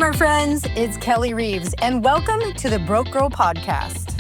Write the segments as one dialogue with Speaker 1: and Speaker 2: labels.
Speaker 1: my friends. It's Kelly Reeves, and welcome to the Broke Girl Podcast.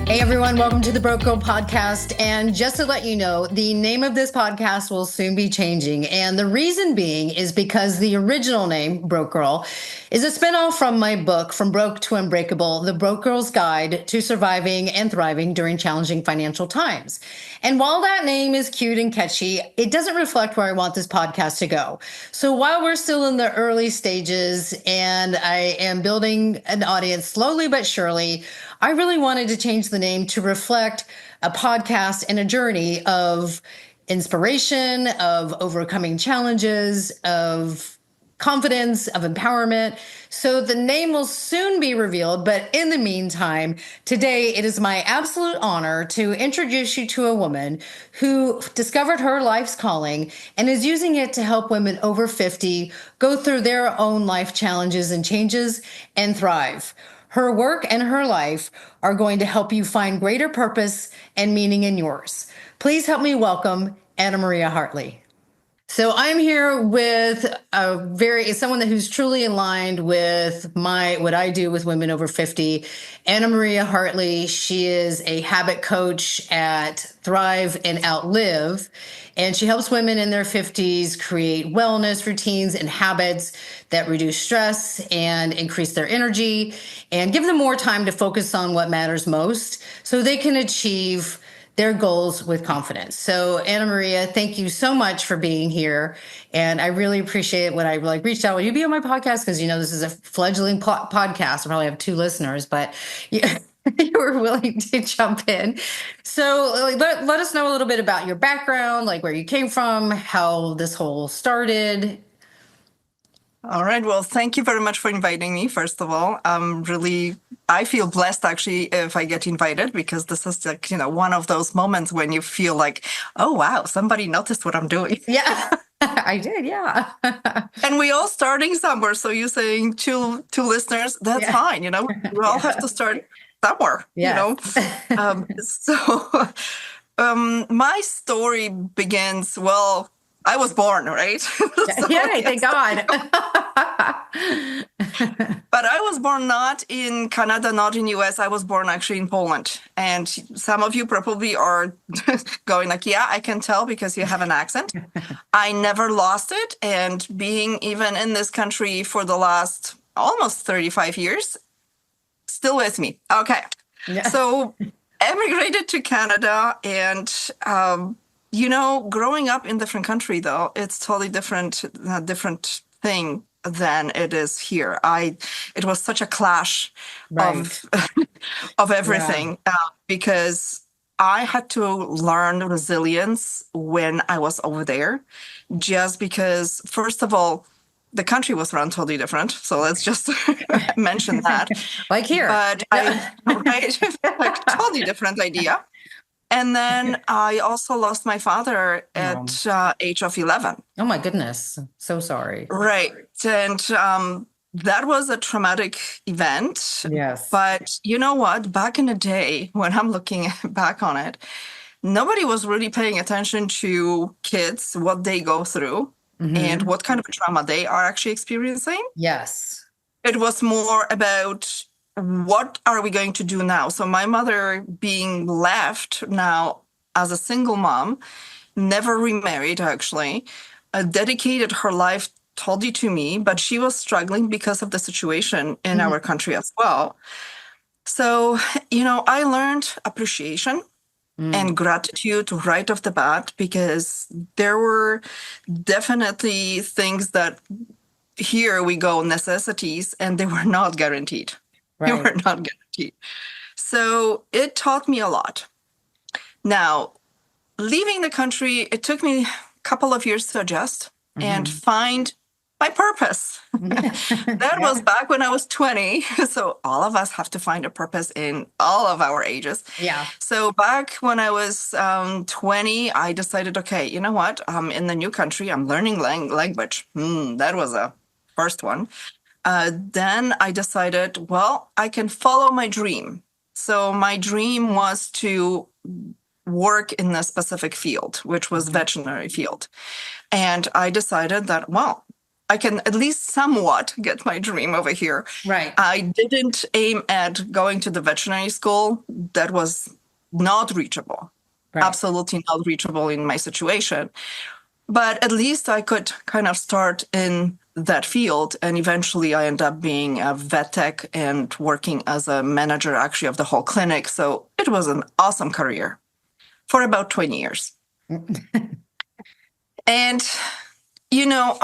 Speaker 1: Hey, everyone. Welcome to the Broke Girl Podcast. And just to let you know, the name of this podcast will soon be changing. And the reason being is because the original name, Broke Girl, is a spinoff from my book, From Broke to Unbreakable, The Broke Girl's Guide to Surviving and Thriving During Challenging Financial Times. And while that name is cute and catchy, it doesn't reflect where I want this podcast to go. So while we're still in the early stages and I am building an audience slowly but surely, I really wanted to change the name to reflect a podcast and a journey of inspiration, of overcoming challenges, of confidence, of empowerment. So the name will soon be revealed. But in the meantime, today it is my absolute honor to introduce you to a woman who discovered her life's calling and is using it to help women over 50 go through their own life challenges and changes and thrive. Her work and her life are going to help you find greater purpose and meaning in yours. Please help me welcome Maria Hartley. So I'm here with someone who's truly aligned with what I do with women over 50. Maria Hartley. She is a habit coach at Thrive and Outlive, and she helps women in their 50s create wellness routines and habits that reduce stress and increase their energy and give them more time to focus on what matters most so they can achieve their goals with confidence. So Maria, thank you so much for being here. And I really appreciate it when I reached out. Will you be on my podcast? Because, this is a fledgling podcast. I probably have 2 listeners, but you were willing to jump in. So let us know a little bit about your background, like where you came from, how this whole started.
Speaker 2: All right. Well, thank you very much for inviting me, first of all. I feel blessed, actually, if I get invited, because this is one of those moments when you feel like, oh, wow, somebody noticed what I'm doing.
Speaker 1: Yeah, I did. Yeah.
Speaker 2: And we all starting somewhere. So you're saying two listeners, that's fine. We all have to start somewhere, my story begins, I was born, right?
Speaker 1: Yay, thank God.
Speaker 2: But I was born not in Canada, not in US. I was born actually in Poland. And some of you probably are going like, yeah, I can tell because you have an accent. I never lost it. And being even in this country for the last almost 35 years, still with me. Okay. Yeah. So emigrated to Canada and growing up in different country, though, it's totally different thing than it is here. It was such a clash of everything because I had to learn resilience when I was over there, just because, first of all, the country was run totally different. So let's just mention that.
Speaker 1: Like here.
Speaker 2: But like totally different idea. And then I also lost my father at age of 11.
Speaker 1: Oh, my goodness. So sorry.
Speaker 2: Right. And that was a traumatic event.
Speaker 1: Yes.
Speaker 2: But you know what? Back in the day, when I'm looking back on it, nobody was really paying attention to kids, what they go through, and what kind of trauma they are actually experiencing.
Speaker 1: Yes.
Speaker 2: It was more about, what are we going to do now? So my mother being left now as a single mom, never remarried actually, dedicated her life totally to me, but she was struggling because of the situation in our country as well. So, I learned appreciation and gratitude right off the bat, because there were definitely things that here we go, necessities, and they were not guaranteed. Right. They were not guaranteed. So it taught me a lot. Now, leaving the country, it took me a couple of years to adjust and find my purpose. That was back when I was 20. So all of us have to find a purpose in all of our ages.
Speaker 1: Yeah.
Speaker 2: So back when I was 20, I decided, okay, you know what? I'm in the new country. I'm learning language. That was a first one. Then I decided, I can follow my dream. So my dream was to work in a specific field, which was veterinary field. And I decided that, I can at least somewhat get my dream over here.
Speaker 1: Right.
Speaker 2: I didn't aim at going to the veterinary school. That was not reachable.
Speaker 1: Right.
Speaker 2: Absolutely not reachable in my situation. But at least I could kind of start in that field. And eventually I ended up being a vet tech and working as a manager actually of the whole clinic. So it was an awesome career for about 20 years. And, you know,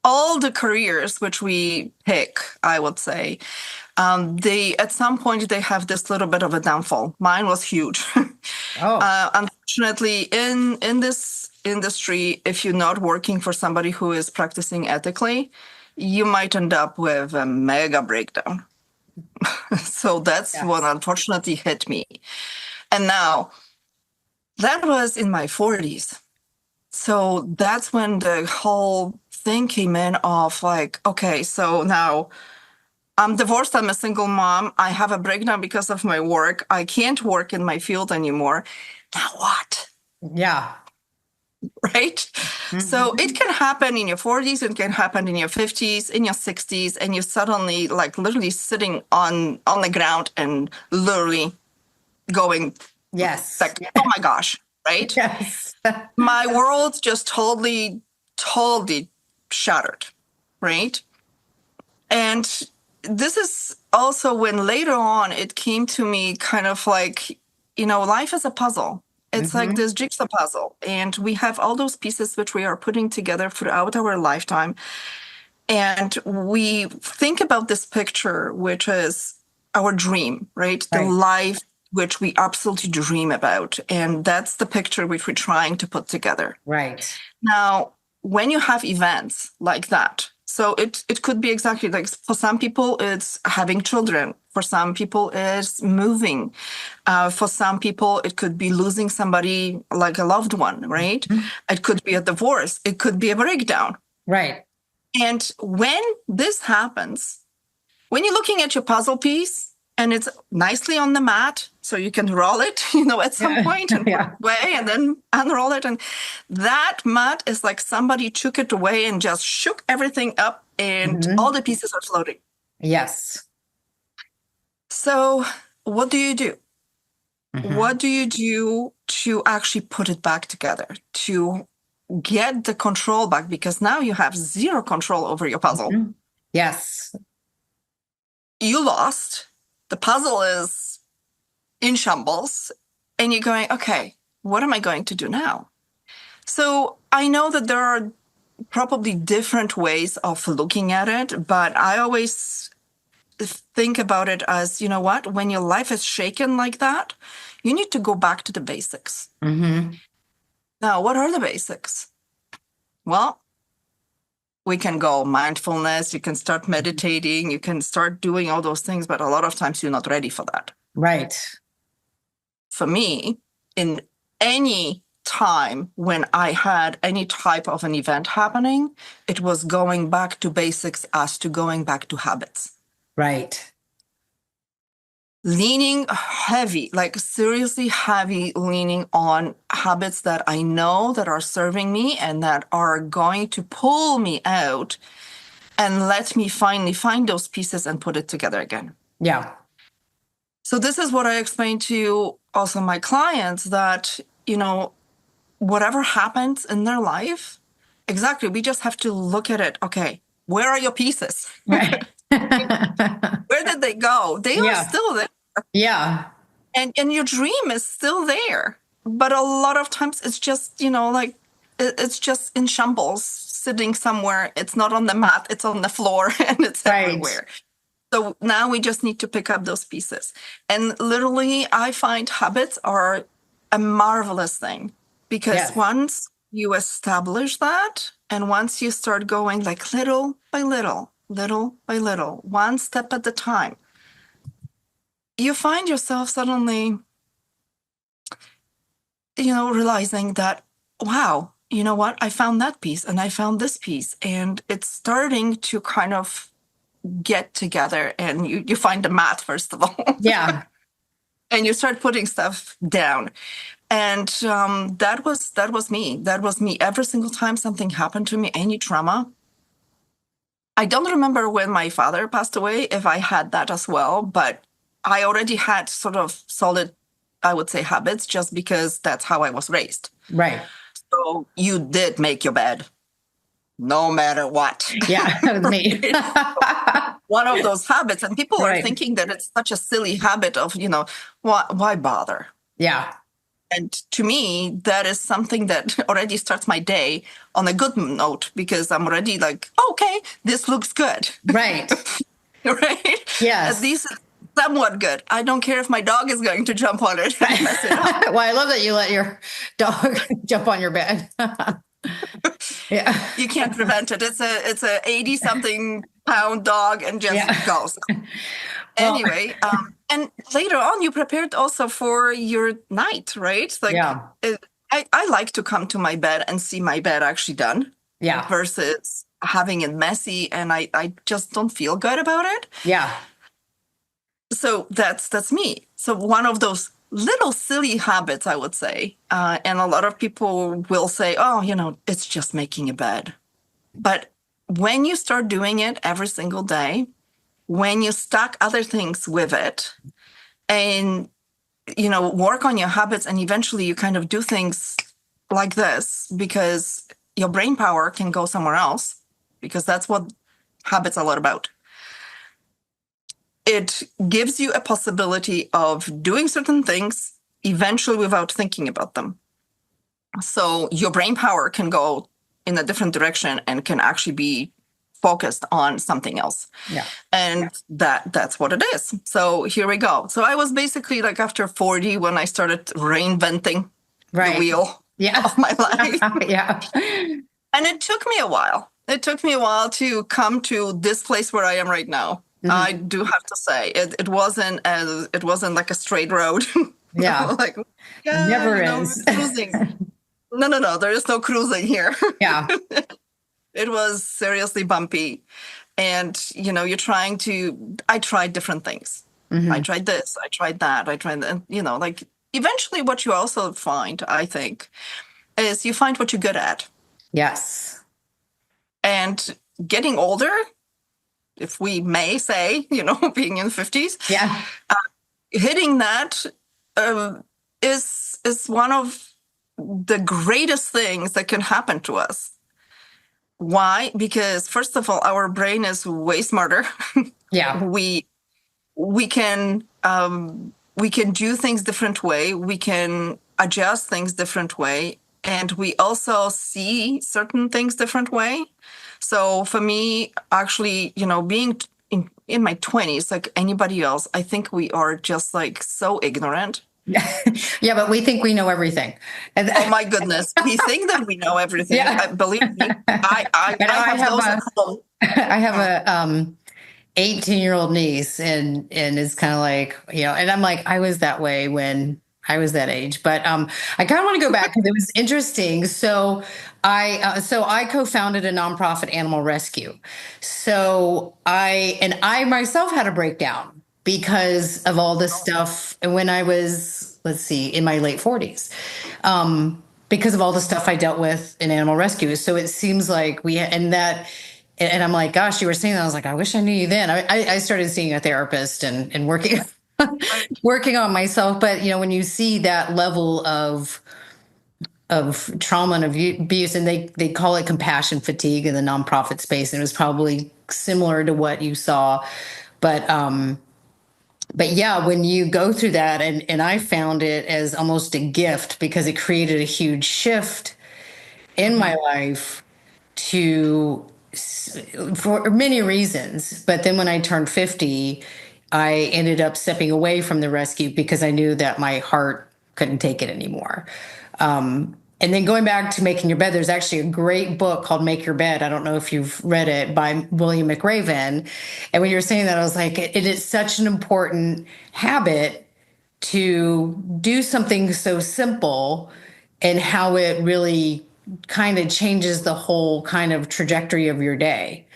Speaker 2: all the careers which we pick, I would say, they at some point they have this little bit of a downfall. Mine was huge. Unfortunately, in this industry, if you're not working for somebody who is practicing ethically, you might end up with a mega breakdown. So that's what unfortunately hit me. And now that was in my 40s. So that's when the whole thing came in of like, okay, so now I'm divorced. I'm a single mom. I have a breakdown because of my work. I can't work in my field anymore. Now what?
Speaker 1: Yeah.
Speaker 2: Right? So it can happen in your 40s, it can happen in your 50s, in your 60s, and you're suddenly like literally sitting on the ground and literally going,
Speaker 1: yes,
Speaker 2: like, oh my gosh, right?
Speaker 1: Yes.
Speaker 2: My world just totally shattered, right? And this is also when later on it came to me kind of like, life is a puzzle. It's like this jigsaw puzzle. And we have all those pieces which we are putting together throughout our lifetime. And we think about this picture, which is our dream, right? The life which we absolutely dream about. And that's the picture which we're trying to put together.
Speaker 1: Right.
Speaker 2: Now, when you have events like that, so it could be exactly like for some people, it's having children. For some people, it's moving. For some people, it could be losing somebody like a loved one, right? It could be a divorce. It could be a breakdown.
Speaker 1: Right.
Speaker 2: And when this happens, when you're looking at your puzzle piece and it's nicely on the mat, so you can roll it, at some point and put it away and then unroll it. And that mat is like somebody took it away and just shook everything up and all the pieces are floating.
Speaker 1: Yes.
Speaker 2: So what do you do? What do you do to actually put it back together, to get the control back? Because now you have zero control over your puzzle.
Speaker 1: Yes.
Speaker 2: You lost. The puzzle is in shambles. And you're going, okay, what am I going to do now? So I know that there are probably different ways of looking at it, but I always think about it as, you know what, when your life is shaken like that, you need to go back to the basics. Now, what are the basics? Well, we can go mindfulness, you can start meditating, you can start doing all those things, but a lot of times you're not ready for that.
Speaker 1: Right.
Speaker 2: For me, in any time when I had any type of an event happening, it was going back to basics as to going back to habits.
Speaker 1: Right.
Speaker 2: Leaning heavy, like seriously heavy leaning on habits that I know that are serving me and that are going to pull me out and let me finally find those pieces and put it together again.
Speaker 1: Yeah.
Speaker 2: So this is what I explain to also my clients that, whatever happens in their life, exactly, we just have to look at it. Okay, where are your pieces?
Speaker 1: Right.
Speaker 2: Where did they go? They are still there.
Speaker 1: Yeah.
Speaker 2: And your dream is still there. But a lot of times it's just, like it's just in shambles, sitting somewhere. It's not on the mat, it's on the floor and it's everywhere. So now we just need to pick up those pieces. And literally, I find habits are a marvelous thing because once you establish that and once you start going like little by little, one step at a time, you find yourself suddenly, realizing that, wow, you know what? I found that piece and I found this piece. And it's starting to kind of get together and you find the mat, first of all.
Speaker 1: Yeah.
Speaker 2: And you start putting stuff down. And that was me. That was me. Every single time something happened to me, any trauma, I don't remember when my father passed away, if I had that as well, but I already had sort of solid, I would say, habits just because that's how I was raised.
Speaker 1: Right.
Speaker 2: So you did make your bed no matter what.
Speaker 1: Yeah, that was me.
Speaker 2: Right? One of those habits. And people are
Speaker 1: Right.
Speaker 2: thinking that it's such a silly habit of, why bother?
Speaker 1: Yeah.
Speaker 2: And to me, that is something that already starts my day on a good note because I'm already like, okay, this looks good.
Speaker 1: Right.
Speaker 2: Right? At
Speaker 1: Yes.
Speaker 2: least it's somewhat good. I don't care if my dog is going to jump on it and mess it up.
Speaker 1: Well, I love that you let your dog jump on your bed. Yeah.
Speaker 2: You can't prevent it. It's a 80 something pound dog and just
Speaker 1: Yeah.
Speaker 2: goes.
Speaker 1: Well,
Speaker 2: Anyway, and later on, you prepared also for your night, right? Like,
Speaker 1: yeah.
Speaker 2: I like to come to my bed and see my bed actually done
Speaker 1: Yeah.
Speaker 2: versus having it messy, and I just don't feel good about it.
Speaker 1: Yeah.
Speaker 2: So that's me. So one of those little silly habits, I would say, and a lot of people will say, "Oh, it's just making a bed," but when you start doing it every single day, when you stack other things with it and work on your habits, and eventually you kind of do things like this because your brain power can go somewhere else, because that's what habits are a lot about. It gives you a possibility of doing certain things eventually without thinking about them. So your brain power can go in a different direction and can actually be focused on something else.
Speaker 1: Yeah.
Speaker 2: And that's what it is. So here we go. So I was basically like after 40 when I started reinventing the
Speaker 1: Right.
Speaker 2: wheel
Speaker 1: Yeah.
Speaker 2: of my life.
Speaker 1: Yeah.
Speaker 2: And it took me a while. It took me a while to come to this place where I am right now.
Speaker 1: Mhm.
Speaker 2: I do have to say it wasn't like a straight road.
Speaker 1: Yeah.
Speaker 2: Like, yeah,
Speaker 1: Never is.
Speaker 2: cruising. No, there is no cruising here.
Speaker 1: Yeah.
Speaker 2: It was seriously bumpy. And, I tried different things.
Speaker 1: Hmm.
Speaker 2: I tried this, I tried that, I tried that, like eventually what you also find, I think, is you find what you're good at.
Speaker 1: Yes.
Speaker 2: And getting older, if we may say, being in the 50s,
Speaker 1: Yeah.
Speaker 2: hitting that is one of the greatest things that can happen to us. Why? Because first of all, our brain is way smarter.
Speaker 1: Yeah.
Speaker 2: We can do things different way. We can adjust things different way, and we also see certain things different way. So for me, actually, being in my 20s, like anybody else, I think we are just like so ignorant.
Speaker 1: Yeah, but we think we know everything. And
Speaker 2: Oh my goodness, we think that we know everything.
Speaker 1: Yeah.
Speaker 2: Believe me, I
Speaker 1: And I
Speaker 2: have
Speaker 1: have
Speaker 2: those at home.
Speaker 1: I have a 18-year-old niece, and it's kind of like, and I'm like, I was that way when I was that age. But I kind of want to go back because it was interesting. So I co-founded a nonprofit animal rescue. So I myself had a breakdown because of all this stuff when I was, let's see, in my late 40s. Because of all the stuff I dealt with in animal rescue. So it seems like and I'm like, gosh, you were saying that. I was like, I wish I knew you then. I started seeing a therapist and working working on myself. But when you see that level of trauma and abuse, and they call it compassion fatigue in the nonprofit space, and it was probably similar to what you saw. But yeah, when you go through that, and I found it as almost a gift because it created a huge shift in my life to for many reasons. But then when I turned 50, I ended up stepping away from the rescue because I knew that my heart couldn't take it anymore. And then going back to making your bed, there's actually a great book called Make Your Bed. I don't know if you've read it, by William McRaven. And when you were saying that, I was like, it is such an important habit to do something so simple, and how it really kind of changes the whole kind of trajectory of your day.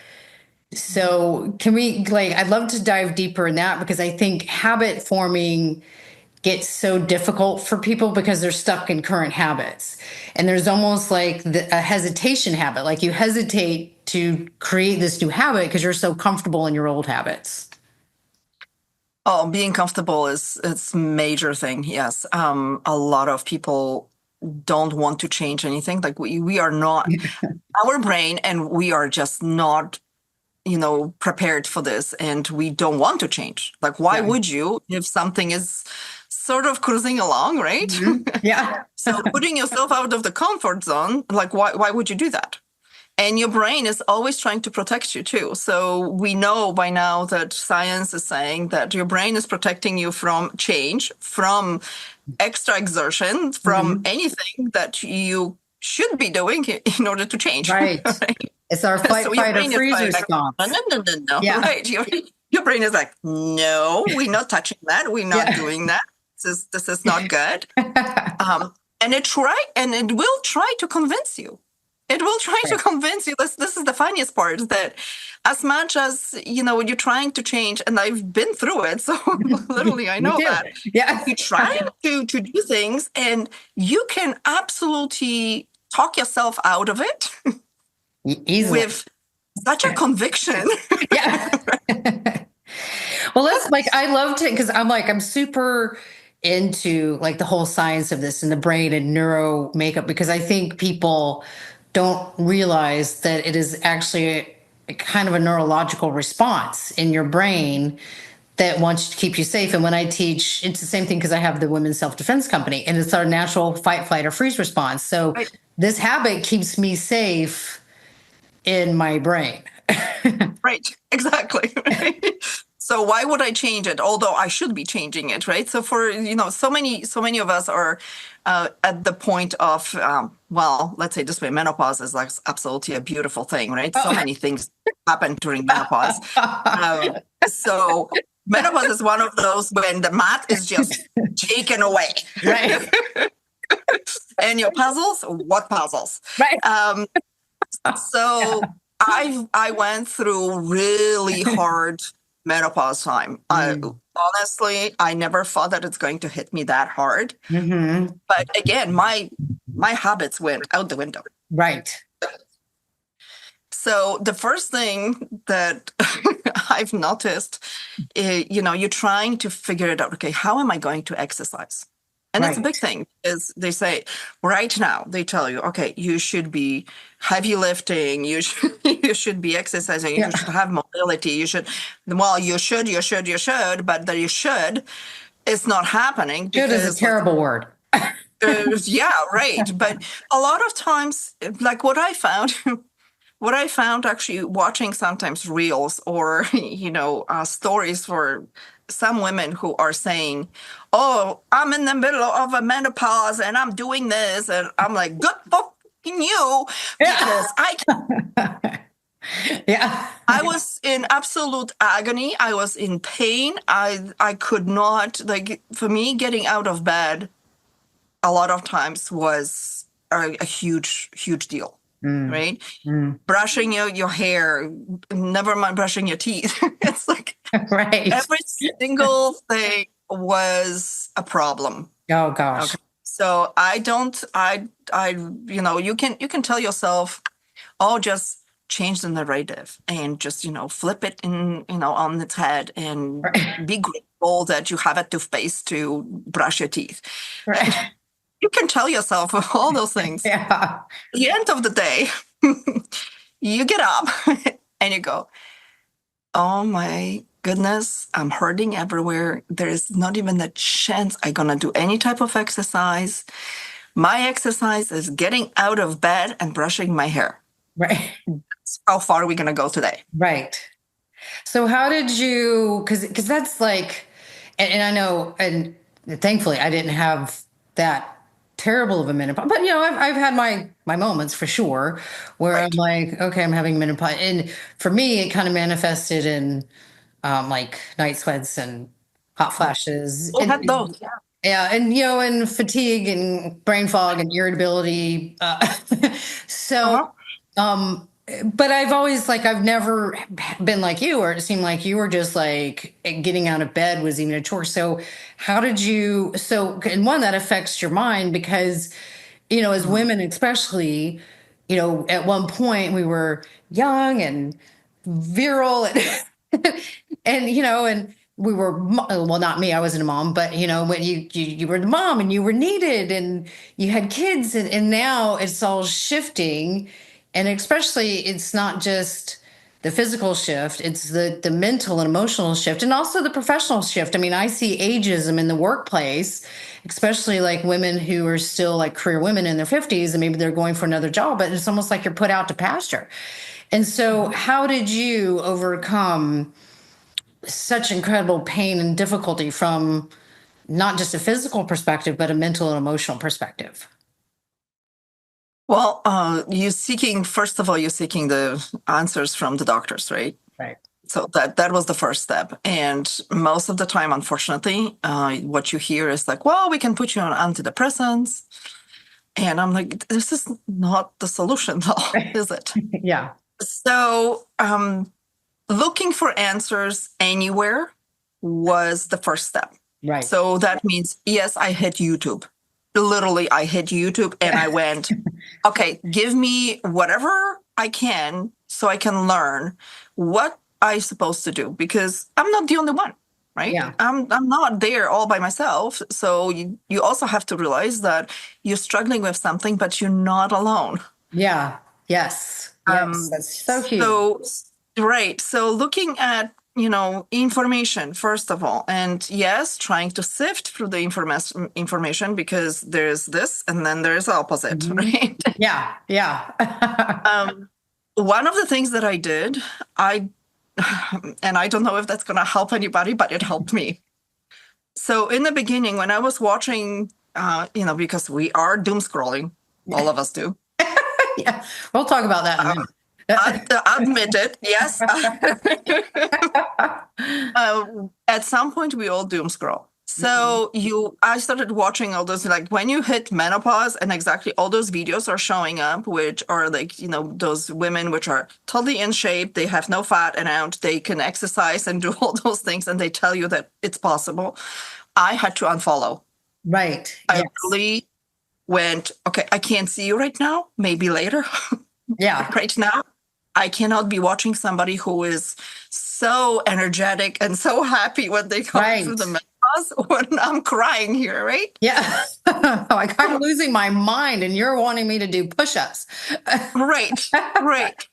Speaker 1: So I'd love to dive deeper in that, because I think habit forming gets so difficult for people because they're stuck in current habits. And there's almost like a hesitation habit. Like you hesitate to create this new habit because you're so comfortable in your old habits?
Speaker 2: Oh, being comfortable is it's a major thing. Yes. A lot of people don't want to change anything. Like we are not our brain, and we are just not, prepared for this, and we don't want to change. Like, why
Speaker 1: Yeah.
Speaker 2: would you if something is sort of cruising along, right?
Speaker 1: Yeah.
Speaker 2: So putting yourself out of the comfort zone, like why would you do that? And your brain is always trying to protect you too. So we know by now that science is saying that your brain is protecting you from change, from extra exertion, from
Speaker 1: Mhm.
Speaker 2: anything that you should be doing in order to change.
Speaker 1: Right.
Speaker 2: Right?
Speaker 1: It's our
Speaker 2: So
Speaker 1: fight,
Speaker 2: your
Speaker 1: fight, or
Speaker 2: brain is
Speaker 1: freeze
Speaker 2: like, no,
Speaker 1: response.
Speaker 2: no, no, no, no,
Speaker 1: Yeah.
Speaker 2: right? Your brain is like, no, we're not touching that. We're not
Speaker 1: Yeah.
Speaker 2: doing that. This is not good. And it will try to convince you. It will try to
Speaker 1: Right.
Speaker 2: convince you. This is the funniest part, that as much as you're trying to change, and I've been through it, so literally I
Speaker 1: Me
Speaker 2: know
Speaker 1: too.
Speaker 2: that
Speaker 1: Yeah.
Speaker 2: you're trying to do things, and you can absolutely talk yourself out of it
Speaker 1: Easily.
Speaker 2: with such a conviction.
Speaker 1: Yeah. Well, that's like, I love to, because I'm super into like the whole science of this and the brain and neuro makeup, because I think people don't realize that it is actually a kind of a neurological response in your brain that wants to keep you safe. And when I teach, it's the same thing, because I have the women's self-defense company, and it's our natural fight, flight, or freeze response. So
Speaker 2: Right.
Speaker 1: this habit keeps me safe in my brain.
Speaker 2: Right, exactly. Right. So why would I change it? Although I should be changing it, right? So for so many of us are at the point of well, let's say this way, menopause is like absolutely a beautiful thing, right? So
Speaker 1: Oh.
Speaker 2: many things happen during menopause. So menopause is one of those when the mat is just taken away,
Speaker 1: Right.
Speaker 2: and your puzzles, what puzzles?
Speaker 1: Right.
Speaker 2: Um, so I went through really hard menopause time. I
Speaker 1: Mm.
Speaker 2: honestly, I never thought that it's going to hit me that hard.
Speaker 1: Hmm.
Speaker 2: But again, my habits went out the window.
Speaker 1: Right.
Speaker 2: So the first thing that I've noticed, you're trying to figure it out. Okay, how am I going to exercise? And it's a big
Speaker 1: Right.
Speaker 2: thing, because they say right now, they tell you, okay, you should be heavy lifting, you should be exercising, you
Speaker 1: Yeah.
Speaker 2: should have mobility, well, you should, but the you should is not happening,
Speaker 1: Should is a
Speaker 2: because like,
Speaker 1: terrible word.
Speaker 2: yeah, right. But a lot of times, like what I found actually watching sometimes reels or stories for some women who are saying, "Oh, I'm in the middle of a menopause and I'm doing this," and I'm like, "Good fucking you,"
Speaker 1: Yeah.
Speaker 2: because
Speaker 1: Yeah.
Speaker 2: I was in absolute agony. I was in pain. I could not, like, for me, getting out of bed a lot of times was a huge deal,
Speaker 1: Mm.
Speaker 2: right?
Speaker 1: Mm.
Speaker 2: Brushing your hair, never mind brushing your teeth. It's like
Speaker 1: Right.
Speaker 2: every single thing was a problem.
Speaker 1: Oh gosh.
Speaker 2: Okay. So you can tell yourself, oh, just change the narrative and just, flip it on its head, and
Speaker 1: Right.
Speaker 2: be grateful that you have a toothpaste to brush your teeth.
Speaker 1: Right.
Speaker 2: You can tell yourself all those things.
Speaker 1: Yeah.
Speaker 2: At the end of the day, you get up and you go, oh my goodness, I'm hurting everywhere. There's not even a chance I'm going to do any type of exercise. My exercise is getting out of bed and brushing my hair.
Speaker 1: Right.
Speaker 2: How far are we going to go today?
Speaker 1: Right. So how did you, because that's like, and I know, and thankfully I didn't have that terrible of a menopause, but I've had my moments for sure where I'm
Speaker 2: Right.
Speaker 1: like, okay, I'm having menopause. And for me, it kind of manifested in like night sweats and hot flashes,
Speaker 2: We'll have
Speaker 1: and
Speaker 2: those. Yeah.
Speaker 1: yeah, and fatigue and brain fog and irritability. So,
Speaker 2: Uh-huh.
Speaker 1: um, but I've never been like you, or it seemed like you were just like getting out of bed was even a chore. So, how did you? So, and one that affects your mind because, as
Speaker 2: Mm.
Speaker 1: women especially, at one point we were young and virile and we were, well, not me, I wasn't a mom, but when you were the mom and you were needed and you had kids, and now it's all shifting. And especially, it's not just the physical shift, it's the mental and emotional shift, and also the professional shift. I mean, I see ageism in the workplace, especially like women who are still like career women in their 50s, and maybe they're going for another job, but it's almost like you're put out to pasture. And so, how did you overcome such incredible pain and difficulty from not just a physical perspective, but a mental and emotional perspective?
Speaker 2: Well, first of all, you're seeking the answers from the doctors, right?
Speaker 1: Right.
Speaker 2: So that was the first step. And most of the time, unfortunately, what you hear is like, well, we can put you on antidepressants. And I'm like, this is not the solution, though, is it?
Speaker 1: Yeah.
Speaker 2: So looking for answers anywhere was the first step.
Speaker 1: Right.
Speaker 2: So that means, yes, I hit YouTube. Literally, I hit YouTube and I went, okay, give me whatever I can so I can learn what I'm supposed to do, because I'm not the only one, right?
Speaker 1: Yeah.
Speaker 2: I'm not there all by myself. So you also have to realize that you're struggling with something, but you're not alone.
Speaker 1: Yeah. Yes. Yes. That's so huge.
Speaker 2: So, right. So looking at, information, first of all, and yes, trying to sift through the information, because there's this and then there's opposite, right?
Speaker 1: Yeah. Yeah.
Speaker 2: One of the things that I did, and I don't know if that's going to help anybody, but it helped me. So in the beginning, when I was watching, because we are doom scrolling, all of us do.
Speaker 1: Yeah. We'll talk about that in a minute.
Speaker 2: Admit it, yes. At some point, we all doom scroll. So I started watching all those, like when you hit menopause, and exactly all those videos are showing up, which are like, those women which are totally in shape, they have no fat around, they can exercise and do all those things, and they tell you that it's possible. I had to unfollow.
Speaker 1: Right.
Speaker 2: I
Speaker 1: Yes.
Speaker 2: really went, okay, I can't see you right now, maybe later.
Speaker 1: Yeah.
Speaker 2: Right now, I cannot be watching somebody who is so energetic and so happy when they come through the menopause when I'm crying here, right?
Speaker 1: Yeah. Like, I'm losing my mind and you're wanting me to do push-ups.
Speaker 2: Right. Right.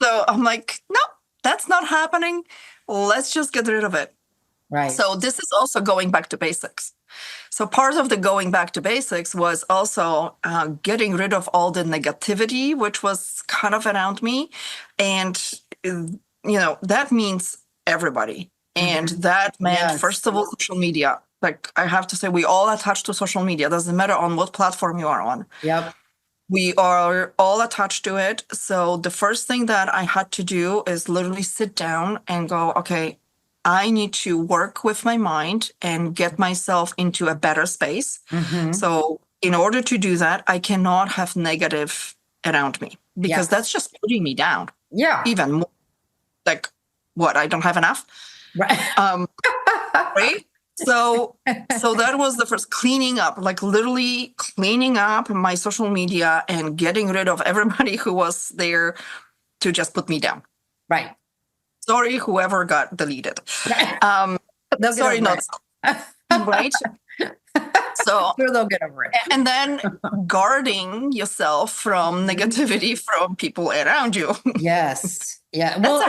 Speaker 2: So I'm like, no, that's not happening. Let's just get rid of it.
Speaker 1: Right.
Speaker 2: So this is also going back to basics. So part of the going back to basics was also getting rid of all the negativity, which was kind of around me. And, that means everybody. And that meant, first of all, social media. Like, I have to say, we all attached to social media. Doesn't matter on what platform you are on.
Speaker 1: Yep.
Speaker 2: We are all attached to it. So the first thing that I had to do is literally sit down and go, okay, I need to work with my mind and get myself into a better space. So in order to do that, I cannot have negative around me, because that's just putting me down.
Speaker 1: Yeah.
Speaker 2: Even more. Like, what? I don't have enough.
Speaker 1: Right.
Speaker 2: Right. So that was the first cleaning up, like literally cleaning up my social media and getting rid of everybody who was there to just put me down.
Speaker 1: Right.
Speaker 2: Sorry, whoever got deleted. Sorry, not right. So
Speaker 1: they'll get over it.
Speaker 2: And then guarding yourself from negativity from people around you.
Speaker 1: Yes. Yeah. Well,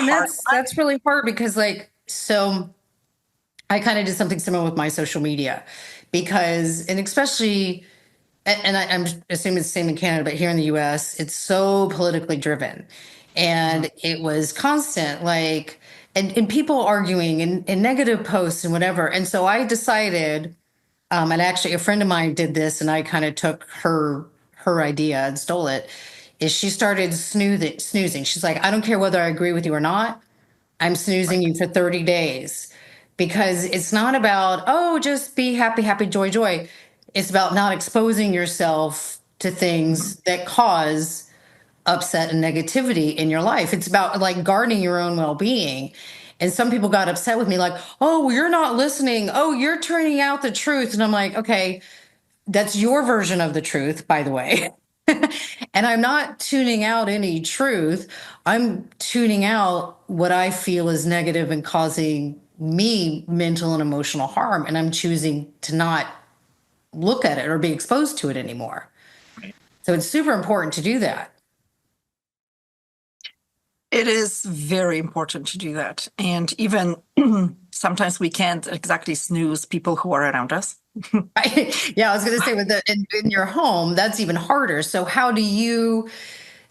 Speaker 1: that's really hard, because so I kind of did something similar with my social media, because, and especially, and I'm assuming it's the same in Canada, but here in the US, it's so politically driven. And it was constant, and people arguing and negative posts and whatever. And so I decided, and actually a friend of mine did this, and I kind of took her idea and stole it, is she started snoozing. She's like, I don't care whether I agree with you or not, I'm snoozing you for 30 days. Because it's not about, oh, just be happy, happy, joy, joy. It's about not exposing yourself to things that cause upset and negativity in your life. It's about guarding your own well-being. And some people got upset with me, like, oh, well, you're not listening. Oh, you're turning out the truth. And I'm like, okay, that's your version of the truth, by the way. And I'm not tuning out any truth. I'm tuning out what I feel is negative and causing me mental and emotional harm. And I'm choosing to not look at it or be exposed to it anymore. So it's super important to do that.
Speaker 2: It is very important to do that. And even sometimes we can't exactly snooze people who are around us.
Speaker 1: Yeah, I was going to say with in your home, that's even harder. So how do you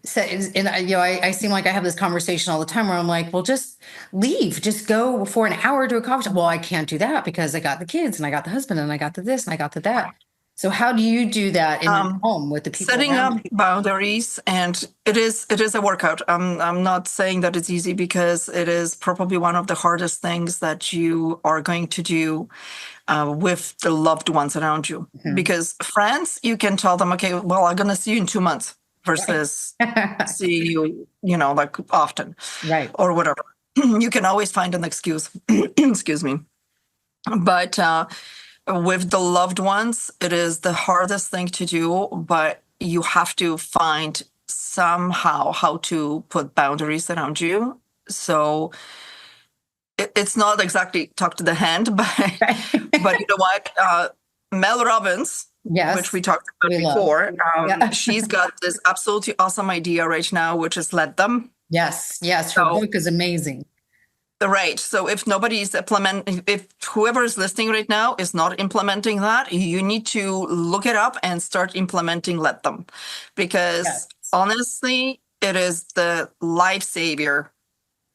Speaker 1: say, and I seem like I have this conversation all the time where I'm like, well, just leave, just go for an hour to a coffee shop. Well, I can't do that because I got the kids and I got the husband and I got the this and I got the that. So how do you do that in your home with the people
Speaker 2: Setting
Speaker 1: around
Speaker 2: up
Speaker 1: you?
Speaker 2: boundaries, and it is a workout. I'm not saying that it's easy, because it is probably one of the hardest things that you are going to do with the loved ones around you.
Speaker 1: Mhm.
Speaker 2: Because friends, you can tell them, okay, well, I'm going to see you in 2 months
Speaker 1: Right.
Speaker 2: versus seeing you, like often
Speaker 1: Right.
Speaker 2: or whatever. You can always find an excuse. Excuse me. But with the loved ones, it is the hardest thing to do, but you have to find somehow how to put boundaries around you. So it's not exactly talk to the hand, but but you know what? Mel Robbins, which
Speaker 1: Yes,
Speaker 2: we talked about
Speaker 1: we love.
Speaker 2: before,
Speaker 1: Yeah.
Speaker 2: she's got this absolutely awesome idea right now, which is let them.
Speaker 1: Yes. Yes. Her
Speaker 2: So
Speaker 1: book is amazing.
Speaker 2: right. So if nobody's implementing, if whoever is listening right now is not implementing that, you need to look it up and start implementing let them. Because
Speaker 1: Yes.
Speaker 2: honestly, it is the life savior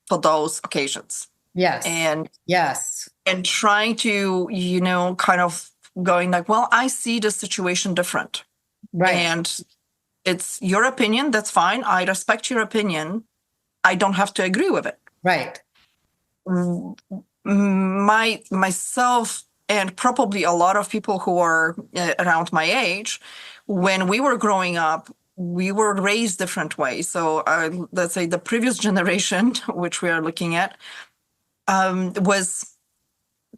Speaker 2: for those occasions.
Speaker 1: Yes.
Speaker 2: And
Speaker 1: Yes.
Speaker 2: trying to, kind of going like, well, I see the situation different.
Speaker 1: Right.
Speaker 2: And it's your opinion. That's fine. I respect your opinion. I don't have to agree with it.
Speaker 1: Right.
Speaker 2: Myself and probably a lot of people who are around my age, when we were growing up, we were raised different ways. So let's say the previous generation, which we are looking at, was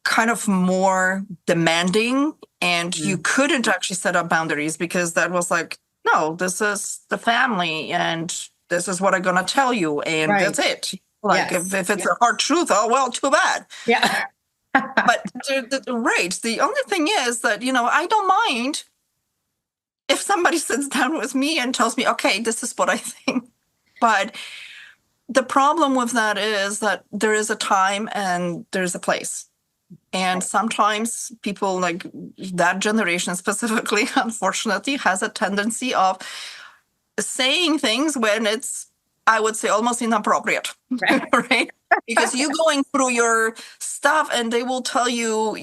Speaker 2: kind of more demanding, and you
Speaker 1: Mm.
Speaker 2: couldn't actually set up boundaries, because that was like, no, this is the family and this is what I'm going to tell you, and that's
Speaker 1: Right.
Speaker 2: it. Like
Speaker 1: Yes.
Speaker 2: if it's a hard truth, oh well, too bad.
Speaker 1: Yeah.
Speaker 2: But right, the only thing is that, I don't mind if somebody sits down with me and tells me, okay, this is what I think. But the problem with that is that there is a time and there's a place. And sometimes people, like that generation specifically, unfortunately, has a tendency of saying things when it's, I would say, almost inappropriate,
Speaker 1: Right.
Speaker 2: right? Because you going through your stuff and they will tell you,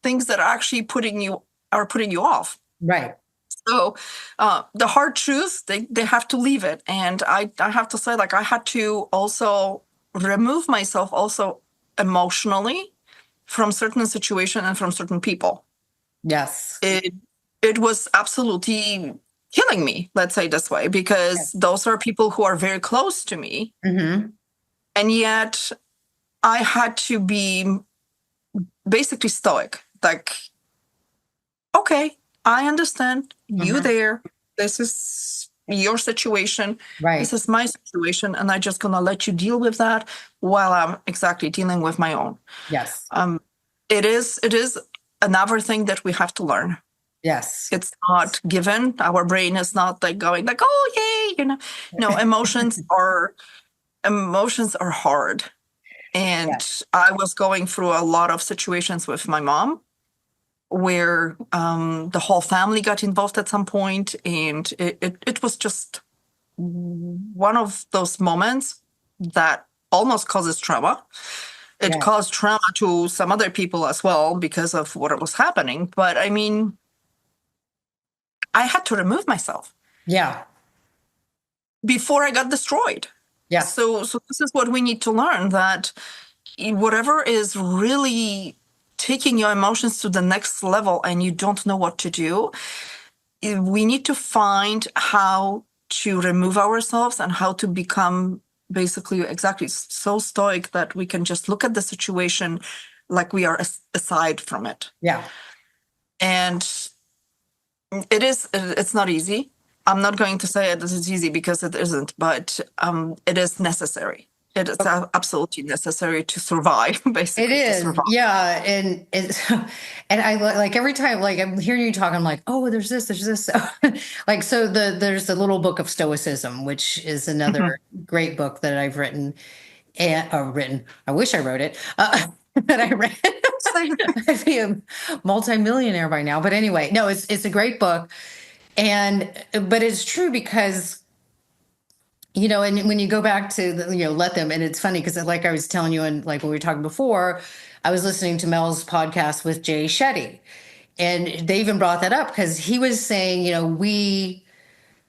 Speaker 2: things that are actually putting you off.
Speaker 1: Right.
Speaker 2: So the hard truth, they have to leave it. And I have to say, like, I had to also remove myself also emotionally from certain situation and from certain people.
Speaker 1: Yes.
Speaker 2: It was absolutely killing me, let's say this way, because those are people who are very close to me.
Speaker 1: Mm-hmm.
Speaker 2: And yet I had to be basically stoic. Like, okay, I understand you
Speaker 1: Mm-hmm.
Speaker 2: there. This is your situation. This
Speaker 1: Right.
Speaker 2: is my situation. And I'm just going to let you deal with that while I'm exactly dealing with my own.
Speaker 1: Yes.
Speaker 2: It is another thing that we have to learn.
Speaker 1: Yes.
Speaker 2: It's not given. Our brain is not like going like, oh yay, No, emotions are hard. And
Speaker 1: Yes.
Speaker 2: I was going through a lot of situations with my mom where the whole family got involved at some point, and it was just one of those moments that almost causes trauma. It
Speaker 1: Yes.
Speaker 2: caused trauma to some other people as well because of what was happening. But I mean, I had to remove myself
Speaker 1: Yeah.
Speaker 2: before I got destroyed.
Speaker 1: Yeah.
Speaker 2: So this is what we need to learn, that whatever is really taking your emotions to the next level and you don't know what to do, we need to find how to remove ourselves and how to become basically exactly so stoic that we can just look at the situation like we are aside from it.
Speaker 1: Yeah.
Speaker 2: And it's not easy. I'm not going to say it as it's easy because it isn't, but it is necessary. It is absolutely necessary to survive,
Speaker 1: It
Speaker 2: basically, to
Speaker 1: is,
Speaker 2: survive.
Speaker 1: yeah, and it's and I like every time like I'm hearing you talk, I'm like, oh, there's this, like so there's the Little Book of Stoicism, which is
Speaker 2: Mhm.
Speaker 1: another great book that I've written and written. I wish I wrote it, that I read.
Speaker 2: So,
Speaker 1: I'd be a multimillionaire by now, but anyway, no, it's a great book, and but it's true because and when you go back to let them, and it's funny because like I was telling you, and like when we were talking before, I was listening to Mel's podcast with Jay Shetty, and they even brought that up because he was saying, we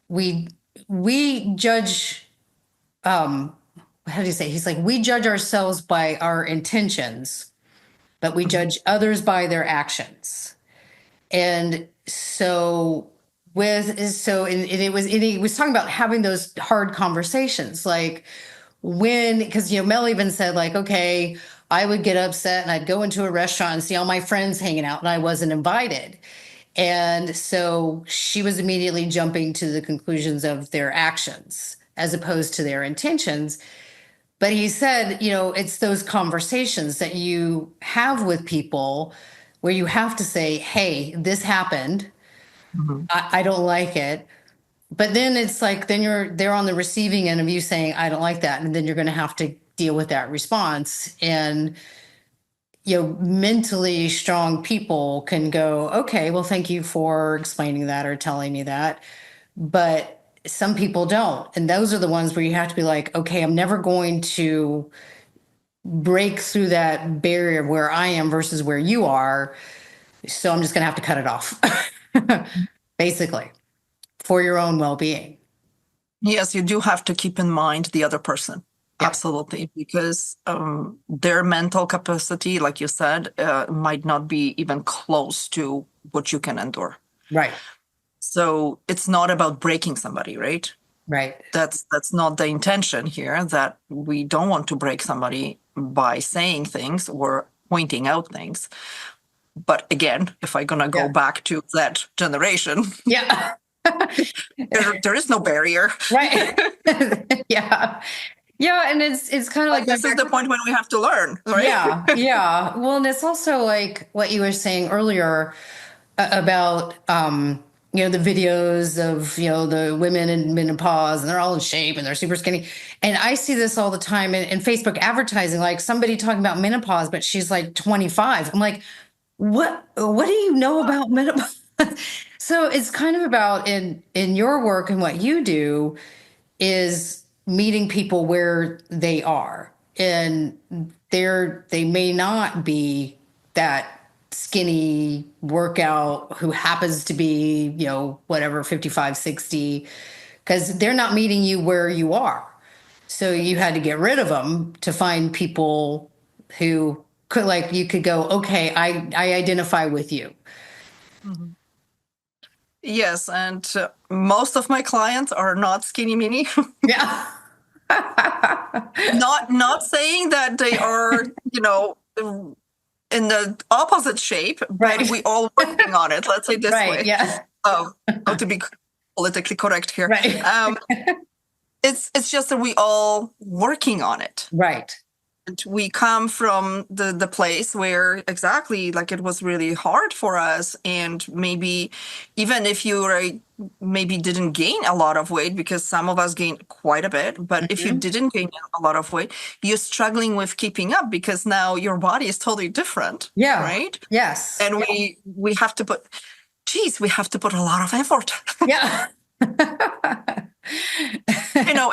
Speaker 1: we judge, how do you say? He's like, we judge ourselves by our intentions, but we
Speaker 2: Mhm.
Speaker 1: judge others by their actions. And so and he was talking about having those hard conversations, like when, because Mel even said, like, okay, I would get upset and I'd go into a restaurant and see all my friends hanging out and I wasn't invited. And so she was immediately jumping to the conclusions of their actions as opposed to their intentions. But he said, it's those conversations that you have with people where you have to say, hey, this happened.
Speaker 2: Mhm.
Speaker 1: I don't like it. But then it's like, then they're on the receiving end of you saying, I don't like that. And then you're going to have to deal with that response. And, mentally strong people can go, okay, well, thank you for explaining that or telling me that. But some people don't. And those are the ones where you have to be like, okay, I'm never going to break through that barrier of where I am versus where you are. So I'm just going to have to cut it off, basically, for your own well being.
Speaker 2: Yes, you do have to keep in mind the other person.
Speaker 1: Yeah.
Speaker 2: Absolutely, because their mental capacity, like you said, might not be even close to what you can endure.
Speaker 1: Right.
Speaker 2: So it's not about breaking somebody, right?
Speaker 1: Right.
Speaker 2: That's not the intention here, that we don't want to break somebody by saying things or pointing out things. But again, if I'm gonna go
Speaker 1: Yeah.
Speaker 2: back to that generation,
Speaker 1: Yeah.
Speaker 2: there is no barrier.
Speaker 1: Right. Yeah. Yeah. And it's kind of
Speaker 2: But
Speaker 1: like going
Speaker 2: this is
Speaker 1: back.
Speaker 2: the point when we have to learn, right?
Speaker 1: Yeah. Yeah. Well, and it's also like what you were saying earlier about, the videos of, the women in menopause and they're all in shape and they're super skinny. And I see this all the time in Facebook advertising, like somebody talking about menopause, but she's like 25. I'm like, what do you know about menopause? So it's kind of about in your work and what you do is meeting people where they are, and they may not be that skinny workout who happens to be whatever 55, 60, because they're not meeting you where you are. So you had to get rid of them to find people who could, like, you could go, okay, I identify with you.
Speaker 2: Mhm. Yes, and most of my clients are not skinny mini.
Speaker 1: Yeah.
Speaker 2: Not saying that they are, in the opposite shape, but
Speaker 1: Right.
Speaker 2: we all working on it. Let's say this
Speaker 1: Right.
Speaker 2: way.
Speaker 1: Yeah.
Speaker 2: Oh, to be politically correct here.
Speaker 1: Right.
Speaker 2: It's just that we all working on it.
Speaker 1: Right.
Speaker 2: And we come from the place where exactly like it was really hard for us, and maybe even if you were maybe didn't gain a lot of weight, because some of us gained quite a bit, but if you
Speaker 1: Mhm.
Speaker 2: didn't gain a lot of weight, you're struggling with keeping up because now your body is totally different,
Speaker 1: Yeah.
Speaker 2: right?
Speaker 1: Yes.
Speaker 2: And we have to put, geez, we have to put a lot of effort.
Speaker 1: Yeah.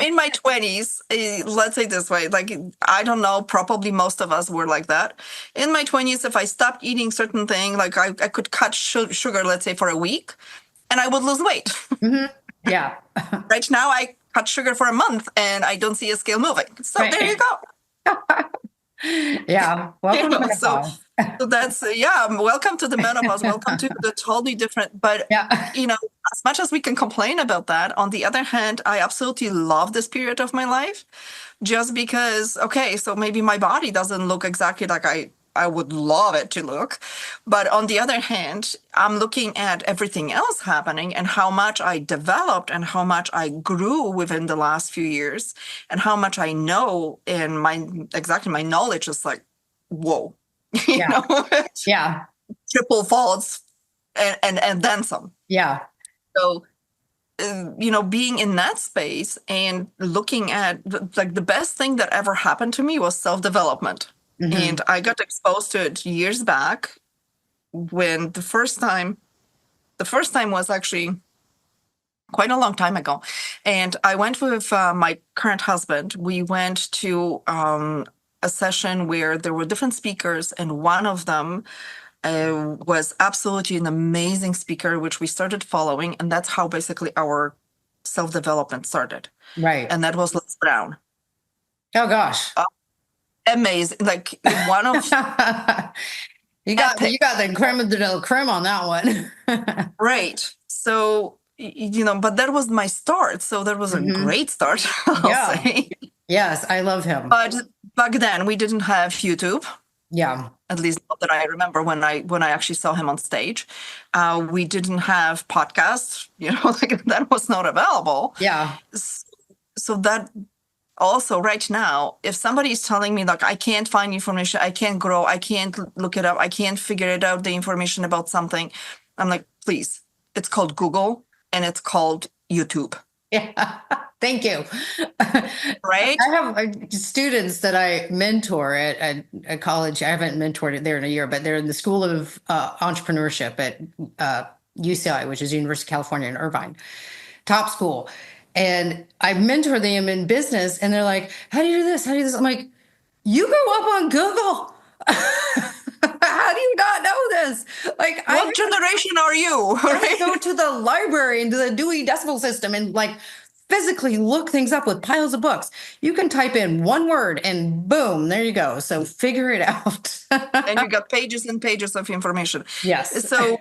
Speaker 2: In my 20s, let's say this way, like, I don't know, probably most of us were like that. In my 20s, if I stopped eating certain thing, like I could cut sugar, let's say for a week, and I would lose weight.
Speaker 1: Hmm. Yeah.
Speaker 2: Right now, I cut sugar for a month and I don't see a scale moving. So there you
Speaker 1: Right.
Speaker 2: go.
Speaker 1: Yeah.
Speaker 2: You
Speaker 1: Welcome to
Speaker 2: know, so
Speaker 1: menopause.
Speaker 2: so that's yeah. Welcome to the menopause. Welcome to the totally different. But
Speaker 1: Yeah.
Speaker 2: as much as we can complain about that, on the other hand, I absolutely love this period of my life, just because. Okay, so maybe my body doesn't look exactly like I I would love it to look. But on the other hand, I'm looking at everything else happening and how much I developed and how much I grew within the last few years and how much I know, and my knowledge is like, whoa, you
Speaker 1: Yeah.
Speaker 2: know,
Speaker 1: Yeah.
Speaker 2: triple faults and then some.
Speaker 1: Yeah.
Speaker 2: So being in that space and looking at like the best thing that ever happened to me was self-development.
Speaker 1: Hmm.
Speaker 2: And I got exposed to it years back when the first time was actually quite a long time ago. And I went with my current husband. We went to a session where there were different speakers, and one of them was absolutely an amazing speaker, which we started following. And that's how basically our self-development started.
Speaker 1: Right.
Speaker 2: And that was Les Brown.
Speaker 1: Oh gosh.
Speaker 2: Amazing. Like one of
Speaker 1: You got
Speaker 2: epic.
Speaker 1: the creme de la creme on that one.
Speaker 2: Right. So, but that was my start. So that was a
Speaker 1: Hmm.
Speaker 2: great start, I'll
Speaker 1: Yeah.
Speaker 2: say.
Speaker 1: Yes, I love him.
Speaker 2: But back then we didn't have YouTube,
Speaker 1: Yeah.
Speaker 2: at least not that I remember when I actually saw him on stage. We didn't have podcasts, like that was not available.
Speaker 1: Yeah.
Speaker 2: So that also right now, if somebody is telling me like I can't find information, I can't grow, I can't look it up, I can't figure it out, the information about something, I'm like, please, it's called Google and it's called YouTube.
Speaker 1: Yeah. Thank you.
Speaker 2: Right?
Speaker 1: I have students that I mentor at college. I haven't mentored it there in a year, but they're in the School of Entrepreneurship at UCI, which is University of California in Irvine, top school. And I mentor them in business, and they're like, "How do you do this? How do you do this?" I'm like, "You go up on Google." How do you not know this? Like,
Speaker 2: What generation are you?
Speaker 1: I go
Speaker 2: Right?
Speaker 1: to the library and to the Dewey Decimal System and like physically look things up with piles of books. You can type in one word and boom, there you go. So figure it out.
Speaker 2: And you got pages and pages of information.
Speaker 1: Yes.
Speaker 2: So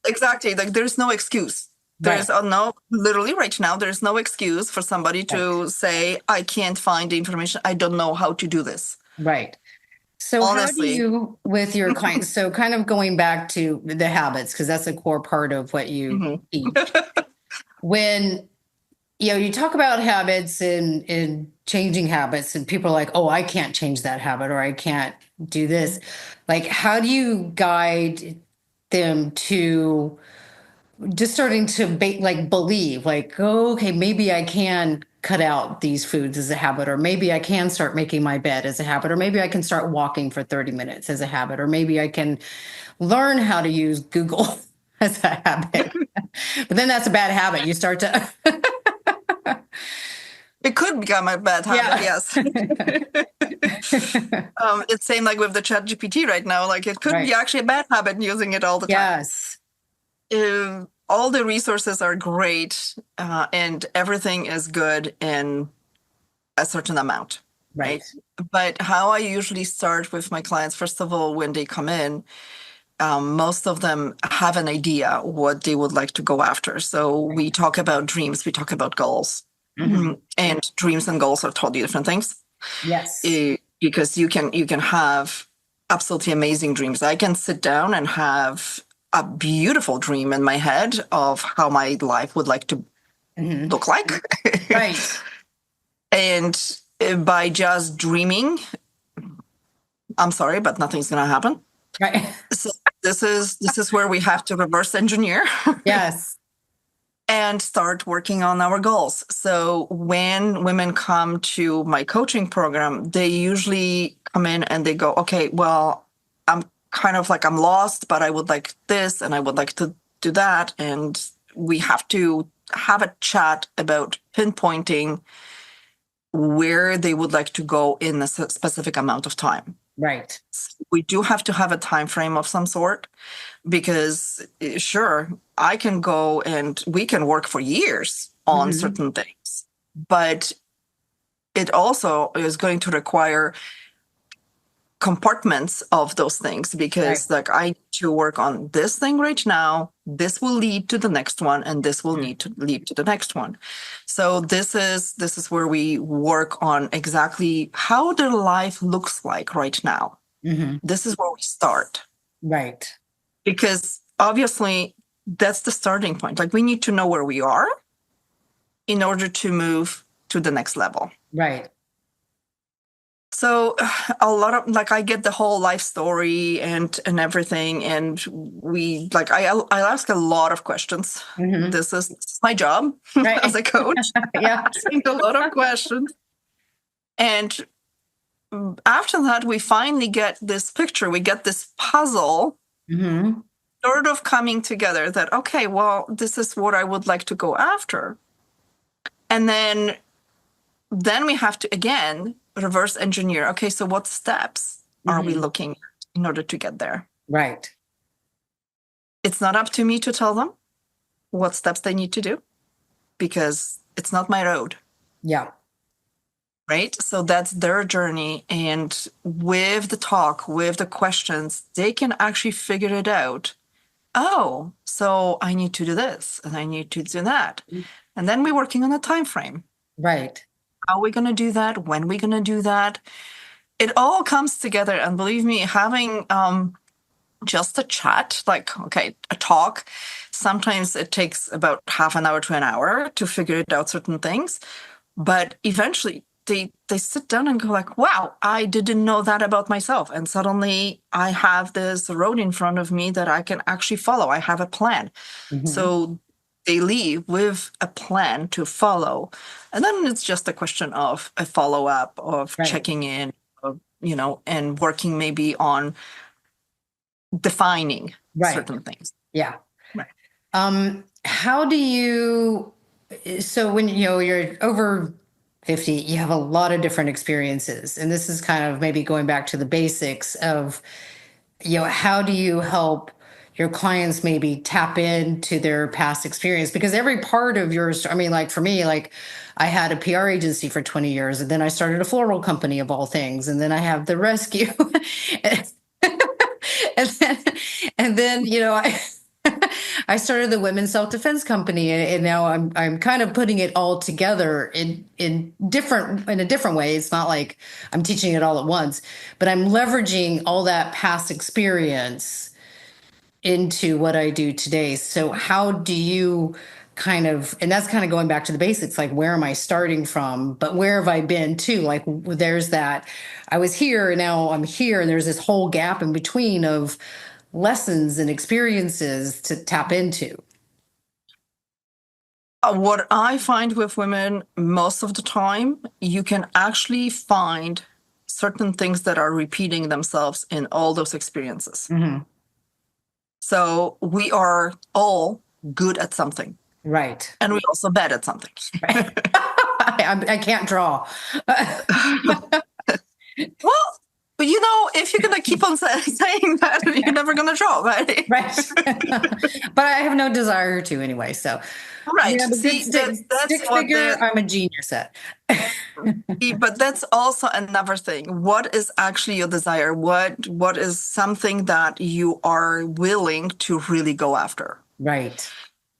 Speaker 2: exactly, like there's no excuse.
Speaker 1: Right.
Speaker 2: There's no, literally right now, there's no excuse for somebody
Speaker 1: Right.
Speaker 2: to say, I can't find the information. I don't know how to do this.
Speaker 1: Right. So how do
Speaker 2: Honestly.
Speaker 1: you, with your clients, so kind of going back to the habits, because that's a core part of what you
Speaker 2: Mhm.
Speaker 1: teach. When you talk about habits and changing habits, and people are like, oh, I can't change that habit, or I can't do this. Like, how do you guide them to just starting to believe, like, oh, okay, maybe I can cut out these foods as a habit, or maybe I can start making my bed as a habit, or maybe I can start walking for 30 minutes as a habit, or maybe I can learn how to use Google as a habit. But then that's a bad habit. You start to
Speaker 2: It could become a bad habit,
Speaker 1: yeah.
Speaker 2: yes. It's same like with the chat GPT right now. Like it could be
Speaker 1: Right.
Speaker 2: actually a bad habit using it all the time.
Speaker 1: Yes.
Speaker 2: All the resources are great, and everything is good in a certain amount,
Speaker 1: Right.
Speaker 2: right? But how I usually start with my clients, first of all, when they come in, most of them have an idea what they would like to go after. So we talk about dreams, we talk about goals.
Speaker 1: Mhm.
Speaker 2: And dreams and goals are totally different things.
Speaker 1: Yes.
Speaker 2: Because you can have absolutely amazing dreams. I can sit down and have a beautiful dream in my head of how my life would like to
Speaker 1: Mhm.
Speaker 2: look like.
Speaker 1: Right.
Speaker 2: And by just dreaming, I'm sorry, but nothing's going to happen.
Speaker 1: Right.
Speaker 2: So this is where we have to reverse engineer
Speaker 1: Yes.
Speaker 2: and start working on our goals. So when women come to my coaching program, they usually come in and they go, okay, well, I'm kind of like I'm lost, but I would like this and I would like to do that. And we have to have a chat about pinpointing where they would like to go in a specific amount of time.
Speaker 1: Right.
Speaker 2: We do have to have a time frame of some sort because sure, I can go and we can work for years on
Speaker 1: Mhm.
Speaker 2: certain things, but it also is going to require compartments of those things
Speaker 1: Right.
Speaker 2: because like I need to work on this thing right now, this will lead to the next one, and this will need to lead to the next one. So this is where we work on exactly how their life looks like right now. This is where we start.
Speaker 1: Right.
Speaker 2: Because obviously that's the starting point. Like we need to know where we are in order to move to the next level.
Speaker 1: Right.
Speaker 2: So a lot of like I get the whole life story and everything, and we like I ask a lot of questions. This is my job
Speaker 1: Right.
Speaker 2: as a coach.
Speaker 1: Yeah.
Speaker 2: Asking a lot of questions. And after that, we finally get this picture. We get this puzzle sort of coming together that, okay, well, this is what I would like to go after. And then we have to, again, reverse engineer. Okay, so what steps are we looking at in order to get there?
Speaker 1: Right.
Speaker 2: It's not up to me to tell them what steps they need to do because it's not my road.
Speaker 1: Yeah.
Speaker 2: Right? So that's their journey. And with the talk, with the questions, they can actually figure it out. Oh, so I need to do this and I need to do that. And then we're working on a time frame.
Speaker 1: Right.
Speaker 2: How are we going to do that? When are we going to do that? It all comes together. And believe me, having just a chat, like, okay, a talk, sometimes it takes about half an hour to an hour to figure it out certain things. But eventually they sit down and go like, wow, I didn't know that about myself. And suddenly I have this road in front of me that I can actually follow. I have a plan. So they leave with a plan to follow. And then it's just a question of a follow-up, of checking in, of, you know, and working maybe on defining certain things.
Speaker 1: Yeah.
Speaker 2: Right.
Speaker 1: How do you, so when, you know, you're over 50, you have a lot of different experiences. And this is kind of maybe going back to the basics of, you know, how do you help your clients maybe tap into their past experience? Because every part of yours, I mean, like for me, like I had a PR agency for 20 years, and then I started a floral company of all things. And then I have the rescue. and then, you know, I started the women's self-defense company, and now I'm kind of putting it all together in a different way. It's not like I'm teaching it all at once, but I'm leveraging all that past experience into what I do today. So how do you kind of, and that's kind of going back to the basics, like where am I starting from, but where have I been too? Like there's that, I was here and now I'm here, and there's this whole gap in between of lessons and experiences to tap into.
Speaker 2: What I find with women most of the time, you can actually find certain things that are repeating themselves in all those experiences. So we are all good at something.
Speaker 1: Right.
Speaker 2: And we're also bad at something.
Speaker 1: Right. I can't draw.
Speaker 2: Well, you know, if you're going to keep on saying that, you're never going to draw, right?
Speaker 1: Right. But I have no desire to anyway. So,
Speaker 2: right.
Speaker 1: You know,
Speaker 2: See,
Speaker 1: stick figure, I'm a genius at.
Speaker 2: But that's also another thing. What is actually your desire? What is something that you are willing to really go after?
Speaker 1: Right.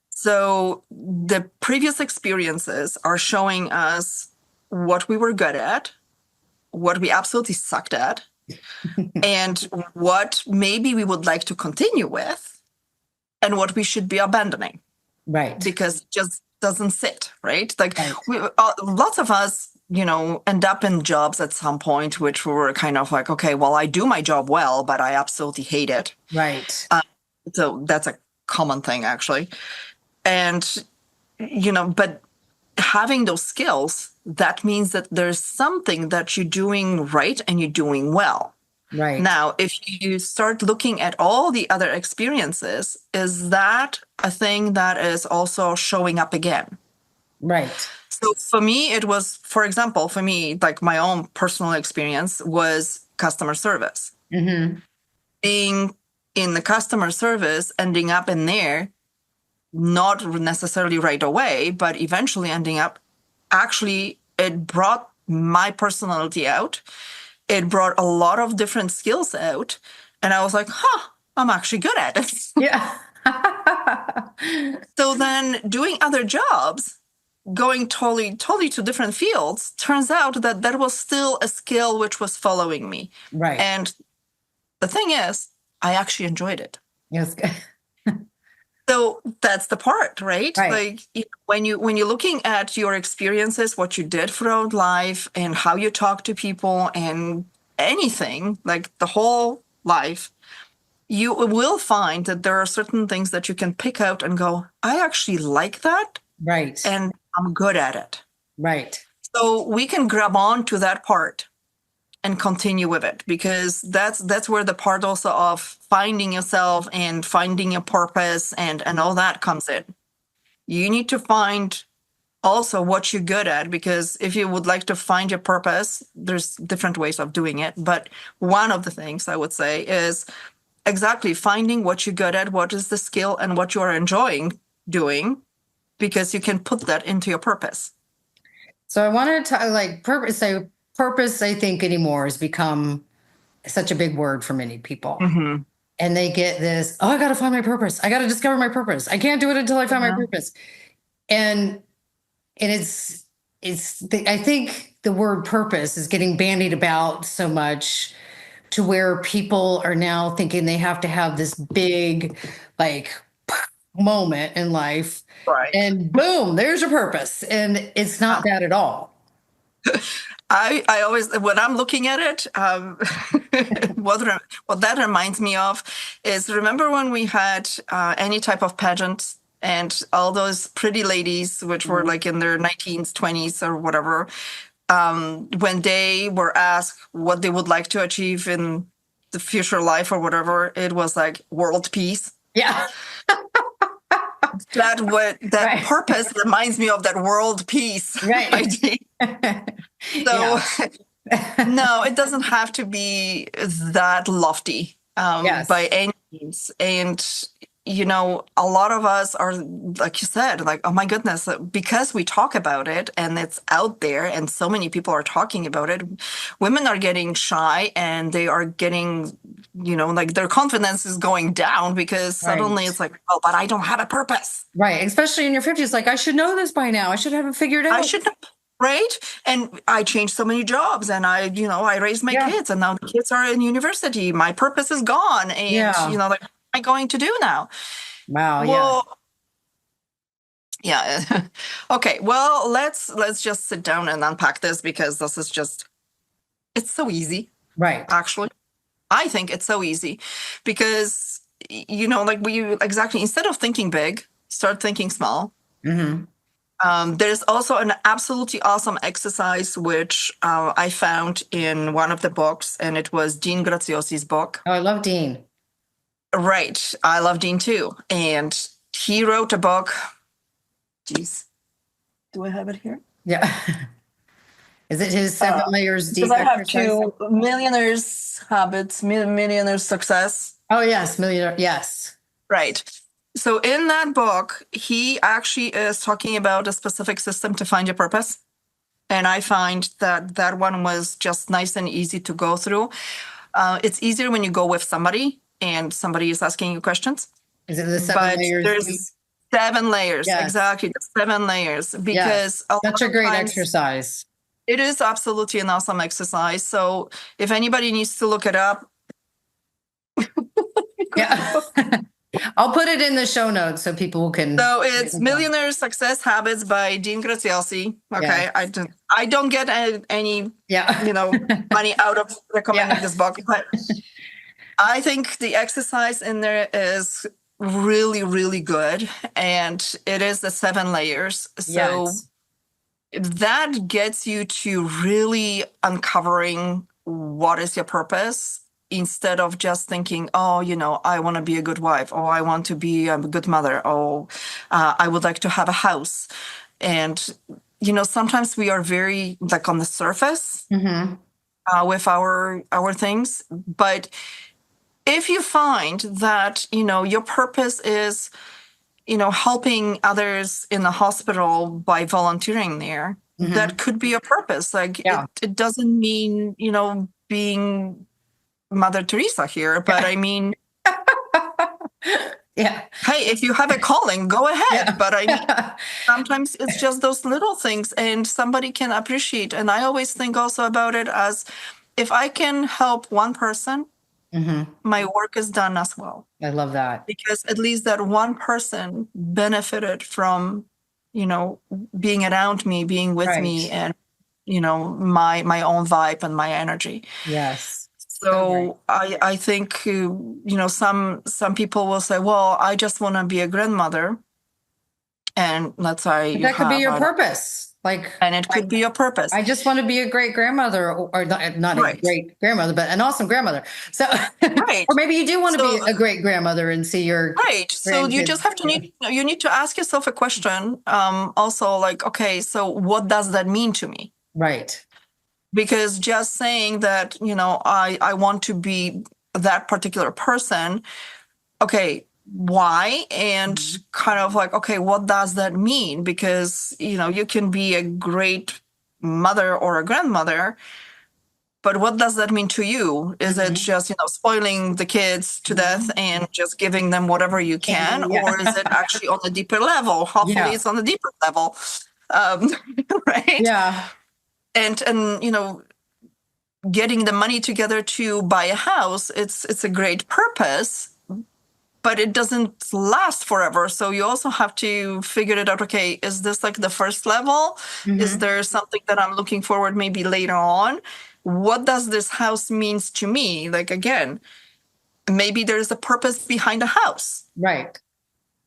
Speaker 2: So the previous experiences are showing us what we were good at, what we absolutely sucked at, and what maybe we would like to continue with, and what we should be abandoning.
Speaker 1: Right.
Speaker 2: Because it just doesn't sit, right? Like lots of us, you know, end up in jobs at some point which were kind of like, okay, well, I do my job well, but I absolutely hate it.
Speaker 1: Right.
Speaker 2: So that's a common thing, actually. And, you know, but having those skills, that means that there's something that you're doing right and you're doing well.
Speaker 1: Right.
Speaker 2: Now, if you start looking at all the other experiences, is that a thing that is also showing up again?
Speaker 1: Right.
Speaker 2: So for me, it was, for example, for me, like my own personal experience was customer service. Being in the customer service, ending up in there, not necessarily right away, but eventually ending up, actually, it brought my personality out. It brought a lot of different skills out. And I was like, I'm actually good at it.
Speaker 1: Yeah.
Speaker 2: So then doing other jobs, going totally to different fields, turns out that that was still a skill which was following me.
Speaker 1: Right.
Speaker 2: And The thing is, I actually enjoyed it.
Speaker 1: Yes.
Speaker 2: So that's the part, right?
Speaker 1: Right.
Speaker 2: Like when you're looking at your experiences, what you did throughout life, and how you talk to people, and anything like the whole life, you will find that there are certain things that you can pick out and go, I actually like that,
Speaker 1: Right.
Speaker 2: and I'm good at it.
Speaker 1: Right.
Speaker 2: So we can grab on to that part and continue with it, because that's where the part also of finding yourself and finding your purpose and all that comes in. You need to find also what you're good at, because if you would like to find your purpose, there's different ways of doing it. But one of the things I would say is exactly finding what you're good at, what is the skill, and what you are enjoying doing, because you can put that into your purpose.
Speaker 1: So I wanted to like purpose. So purpose, I think anymore has become such a big word for many people.
Speaker 2: Mm-hmm.
Speaker 1: And they get this, oh, I got to find my purpose. I got to discover my purpose. I can't do it until I find my
Speaker 2: Yeah.
Speaker 1: purpose. And and I think the word purpose is getting bandied about so much to where people are now thinking they have to have this big like moment in life
Speaker 2: Right.
Speaker 1: and boom, there's your purpose. And it's not that at all.
Speaker 2: I always, when I'm looking at it, what that reminds me of is, remember when we had any type of pageant, and all those pretty ladies, which were like in their 19s, 20s, or whatever, when they were asked what they would like to achieve in the future life or whatever, it was like world peace.
Speaker 1: Yeah.
Speaker 2: That
Speaker 1: Right.
Speaker 2: purpose reminds me of that world peace
Speaker 1: Right.
Speaker 2: idea. So no, it doesn't have to be that lofty by
Speaker 1: Yes.
Speaker 2: any means. And, a lot of us are, like you said, like, oh my goodness, because we talk about it and it's out there and so many people are talking about it, women are getting shy, and they are getting, like their confidence is going down, because suddenly
Speaker 1: Right.
Speaker 2: it's like, oh, but I don't have a purpose.
Speaker 1: Right. Especially in your 50s. Like, I should know this by now. I should have it figured
Speaker 2: I
Speaker 1: out.
Speaker 2: should know, right? And I changed so many jobs, and I raised my
Speaker 1: Yeah.
Speaker 2: kids, and now the kids are in university. My purpose is gone. And,
Speaker 1: Yeah.
Speaker 2: like, what am I going to do now?
Speaker 1: Wow. Yeah.
Speaker 2: Well, yeah. Okay. Well, let's just sit down and unpack this, because this is just, it's so easy,
Speaker 1: Right.
Speaker 2: actually. I think it's so easy, because, like exactly, instead of thinking big, start thinking small.
Speaker 1: Mm-hmm.
Speaker 2: There's also an absolutely awesome exercise, which I found in one of the books, and it was Dean Graziosi's book.
Speaker 1: Oh, I love Dean.
Speaker 2: Right. I love Dean too. And he wrote a book. Geez. Do I have it here?
Speaker 1: Yeah. Is it his 7 layers
Speaker 2: Because
Speaker 1: deep
Speaker 2: I have
Speaker 1: exercise?
Speaker 2: two: Millionaires Habits, Millionaires Success.
Speaker 1: Oh, yes. Millionaire. Yes.
Speaker 2: Right. So in that book, he actually is talking about a specific system to find your purpose. And I find that one was just nice and easy to go through. It's easier when you go with somebody and somebody is asking you questions.
Speaker 1: Is it the 7 layers deep?
Speaker 2: There's 7 layers.
Speaker 1: Yes.
Speaker 2: Exactly. The 7 layers. Because
Speaker 1: yes. Such a great exercise.
Speaker 2: It is absolutely an awesome exercise. So if anybody needs to look it up.
Speaker 1: Yeah. I'll put it in the show notes so people can.
Speaker 2: So it's Millionaire Success Habits by Dean Graziosi. Okay.
Speaker 1: Yes.
Speaker 2: I don't get any money out of recommending this book, but I think the exercise in there is really, really good. And it is the 7 layers. So that gets you to really uncovering what is your purpose, instead of just thinking, oh, I want to be a good wife, or I want to be a good mother, or I would like to have a house. And, sometimes we are very like on the surface with our things. But if you find that, your purpose is, helping others in the hospital by volunteering there, that could be a purpose. Like it doesn't mean, being Mother Teresa here, but I mean, hey, if you have a calling, go ahead. But I mean, sometimes it's just those little things, and somebody can appreciate. And I always think also about it as, if I can help one person, my work is done as well.
Speaker 1: I love that.
Speaker 2: Because at least that one person benefited from, you know, being around me, being with me,
Speaker 1: Right.
Speaker 2: and, you know, my own vibe and my energy.
Speaker 1: Yes. So great.
Speaker 2: So I think, you know, some people will say, well, I just want to be a grandmother. And let's say
Speaker 1: But
Speaker 2: you
Speaker 1: that could be
Speaker 2: have,
Speaker 1: your
Speaker 2: I don't,
Speaker 1: purpose. Like,
Speaker 2: and it could be your purpose.
Speaker 1: I just want to be a great grandmother, or not a
Speaker 2: Right.
Speaker 1: great grandmother, but an awesome grandmother. So,
Speaker 2: Right.
Speaker 1: or maybe you do want to
Speaker 2: So,
Speaker 1: be a great grandmother and see your
Speaker 2: right. So you just
Speaker 1: grandkids.
Speaker 2: have to you need to ask yourself a question. Also like, okay, so what does that mean to me?
Speaker 1: Right.
Speaker 2: Because just saying that, you know, I want to be that particular person, okay, why? And
Speaker 1: Mhm.
Speaker 2: kind of like, okay, what does that mean? Because, you know, you can be a great mother or a grandmother, but what does that mean to you? Is it
Speaker 1: Mhm.
Speaker 2: just, you know, spoiling the kids to death
Speaker 1: Mhm.
Speaker 2: and just giving them whatever you can?
Speaker 1: Candy.
Speaker 2: Or is it
Speaker 1: Yeah.
Speaker 2: actually on a deeper level? Hopefully
Speaker 1: Yeah.
Speaker 2: it's on a deeper level. Um, right.
Speaker 1: Yeah.
Speaker 2: And, you know, getting the money together to buy a house, it's a great purpose, but it doesn't last forever. So you also have to figure it out. Okay, is this like the first level? Is
Speaker 1: Hmm.
Speaker 2: there something that I'm looking forward maybe later on? What does this house means to me? Like again, maybe there's a purpose behind the house.
Speaker 1: Right.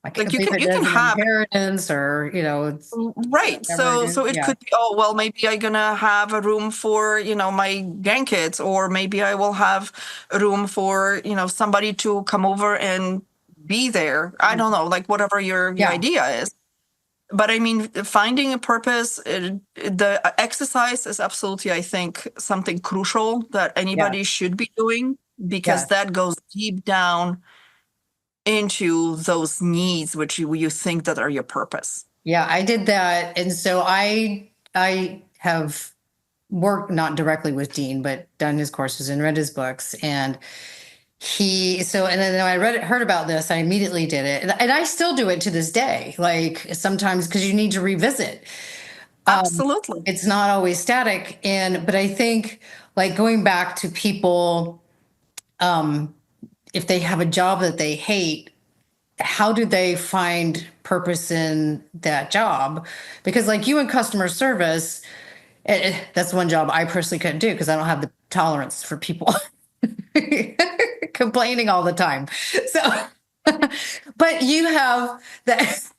Speaker 1: Like
Speaker 2: Like
Speaker 1: if it
Speaker 2: you can
Speaker 1: does an
Speaker 2: have.
Speaker 1: inheritance, or, it's
Speaker 2: Right.
Speaker 1: whatever it
Speaker 2: So
Speaker 1: is.
Speaker 2: it
Speaker 1: Yeah.
Speaker 2: could be, oh, well, maybe I'm gonna have a room for, you know, my grandkids, or maybe I will have a room for, you know, somebody to come over and be there. I don't know, like whatever your
Speaker 1: Yeah.
Speaker 2: idea is. But I mean, finding a purpose, the exercise is absolutely, I think, something crucial that
Speaker 1: Yeah.
Speaker 2: anybody should be doing, because
Speaker 1: Yes.
Speaker 2: that goes deep down into those needs which you think that are your purpose.
Speaker 1: Yeah. I did that. And so I have worked not directly with Dean, but done his courses and read his books. And and then I heard about this, I immediately did it. And I still do it to this day. Like sometimes, because you need to revisit.
Speaker 2: Absolutely.
Speaker 1: It's not always static. But I think, like, going back to people, if they have a job that they hate, how do they find purpose in that job? Because, like, you in customer service, that's one job I personally couldn't do, because I don't have the tolerance for people complaining all the time. So, but you have that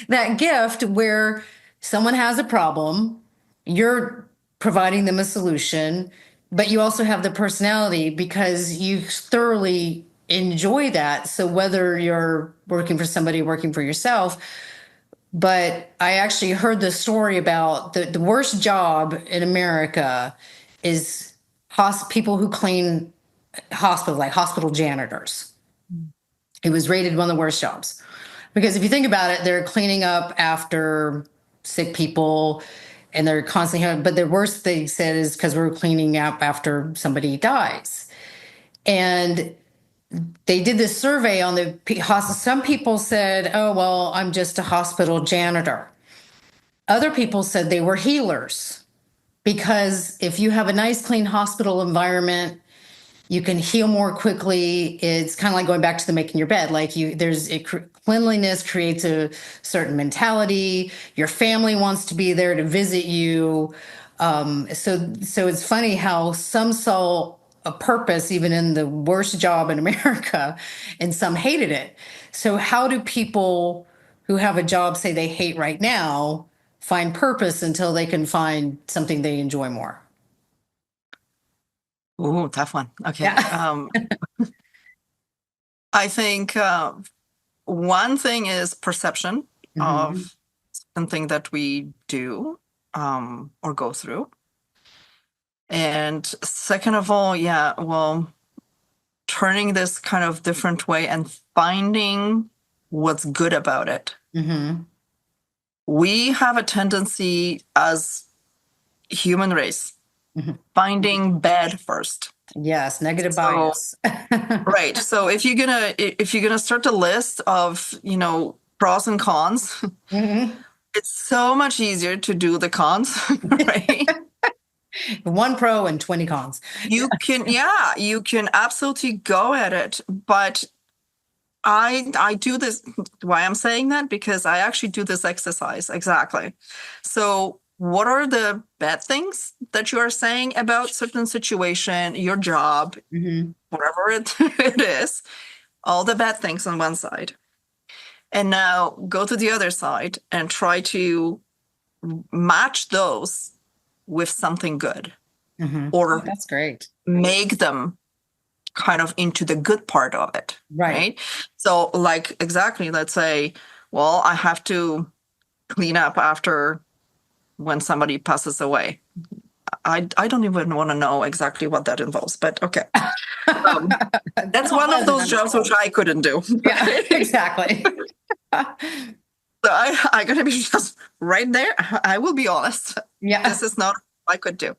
Speaker 1: that gift where someone has a problem, you're providing them a solution, but you also have the personality because you thoroughly enjoy that. So whether you're working for somebody, working for yourself, but I actually heard the story about the worst job in America is people who clean hospitals, like hospital janitors. It was rated one of the worst jobs. Because if you think about it, they're cleaning up after sick people, and they're constantly, but the worst they said is because we're cleaning up after somebody dies. And they did this survey on the hospital. Some people said, oh, well, I'm just a hospital janitor. Other people said they were healers, because if you have a nice, clean hospital environment, you can heal more quickly. It's kind of like going back to the making your bed. Like, cleanliness creates a certain mentality. Your family wants to be there to visit you. So it's funny how some saw a purpose even in the worst job in America, and some hated it. So how do people who have a job, say they hate right now, find purpose until they can find something they enjoy more?
Speaker 2: Ooh, tough one. Okay.
Speaker 1: Yeah.
Speaker 2: I think one thing is perception
Speaker 1: Hmm.
Speaker 2: of something that we do or go through. And second of all, yeah, well, turning this kind of different way and finding what's good about it.
Speaker 1: Hmm.
Speaker 2: We have a tendency as human race
Speaker 1: Hmm.
Speaker 2: finding bad first.
Speaker 1: Yes, negative
Speaker 2: So
Speaker 1: bias.
Speaker 2: right. So if you're gonna start a list of, you know, pros and cons,
Speaker 1: Hmm.
Speaker 2: it's so much easier to do the cons, right?
Speaker 1: One pro and 20 cons.
Speaker 2: You can absolutely go at it, but I do this. Why I'm saying that? Because I actually do this exercise. Exactly. So what are the bad things that you are saying about certain situation, your job,
Speaker 1: Hmm.
Speaker 2: whatever it is, all the bad things on one side. And now go to the other side and try to match those with something good
Speaker 1: Hmm. Oh,
Speaker 2: or
Speaker 1: that's great.
Speaker 2: make them kind of into the good part of it,
Speaker 1: Right.
Speaker 2: right? So, like, exactly, let's say, well, I have to clean up after when somebody passes away. I don't even want to know exactly what that involves, but okay. Um,
Speaker 1: It's
Speaker 2: that's
Speaker 1: not
Speaker 2: one of
Speaker 1: pleasant,
Speaker 2: those
Speaker 1: I'm
Speaker 2: jobs
Speaker 1: sure.
Speaker 2: which I couldn't do.
Speaker 1: Yeah,
Speaker 2: Right?
Speaker 1: exactly.
Speaker 2: So I gotta be just right there. I will be honest.
Speaker 1: Yeah.
Speaker 2: This is not what I could do.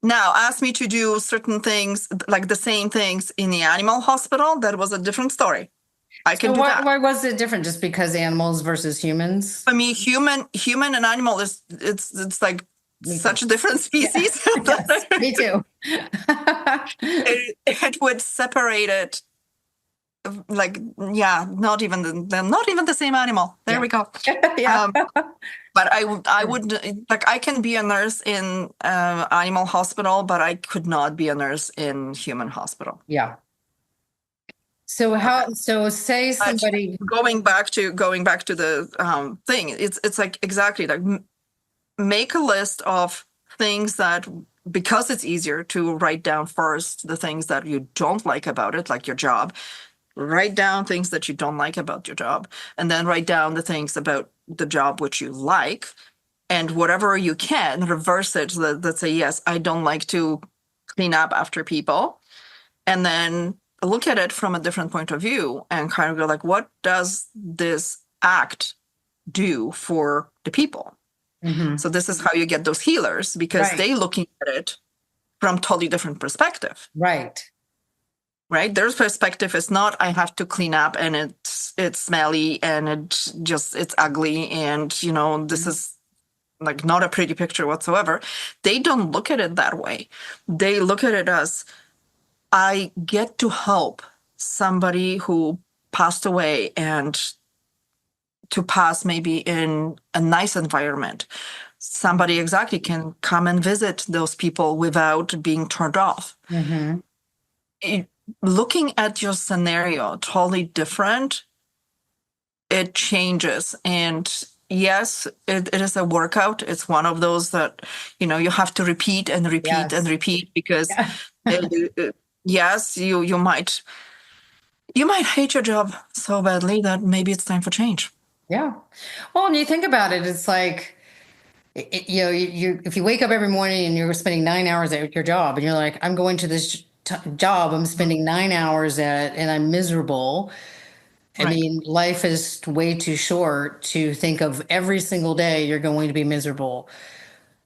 Speaker 2: Now, ask me to do certain things, like the same things in the animal hospital. That was a different story. I can
Speaker 1: So
Speaker 2: do
Speaker 1: why
Speaker 2: that.
Speaker 1: was it different? Just because animals versus humans?
Speaker 2: I mean, human and animal is it's like
Speaker 1: Me too.
Speaker 2: such a different
Speaker 1: Yeah.
Speaker 2: species
Speaker 1: Yes,
Speaker 2: that
Speaker 1: me too.
Speaker 2: it would separate it. Like, yeah, not even the same animal. There
Speaker 1: Yeah.
Speaker 2: we go.
Speaker 1: Yeah.
Speaker 2: Um, but I would like I can be a nurse in animal hospital, but I could not be a nurse in human hospital.
Speaker 1: Yeah. So
Speaker 2: Okay.
Speaker 1: so say
Speaker 2: But
Speaker 1: somebody,
Speaker 2: going back to the thing, it's like exactly like make a list of things that because it's easier to write down first the things that you don't like about it, like your job. Write down things that you don't like about your job, and then write down the things about the job which you like, and whatever you can reverse it. Let's say, yes, I don't like to clean up after people, and then look at it from a different point of view and kind of go like, what does this act do for the people?
Speaker 1: mhm,
Speaker 2: So this is how you get those healers because
Speaker 1: right,
Speaker 2: they looking at it from totally different perspective,
Speaker 1: right.
Speaker 2: right? Their perspective is not I have to clean up and it's smelly and it's ugly and this
Speaker 1: Mhm.
Speaker 2: is like not a pretty picture whatsoever. They don't look at it that way. They look at it as I get to help somebody who passed away and to pass maybe in a nice environment. Somebody exactly can come and visit those people without being turned off.
Speaker 1: Mhm.
Speaker 2: It- Looking at your scenario totally different, it changes. And yes, it is a workout. It's one of those that, you have to repeat and repeat and
Speaker 1: Yes.
Speaker 2: repeat because
Speaker 1: Yeah.
Speaker 2: yes, you might hate your job so badly that maybe it's time for change.
Speaker 1: Yeah. Well, and you think about it, it's like, if you wake up every morning and you're spending 9 hours at your job and you're like, I'm going to this job, I'm
Speaker 2: Mhm.
Speaker 1: spending 9 hours at, and I'm miserable. I
Speaker 2: Right.
Speaker 1: mean, life is way too short to think of every single day you're going to be miserable.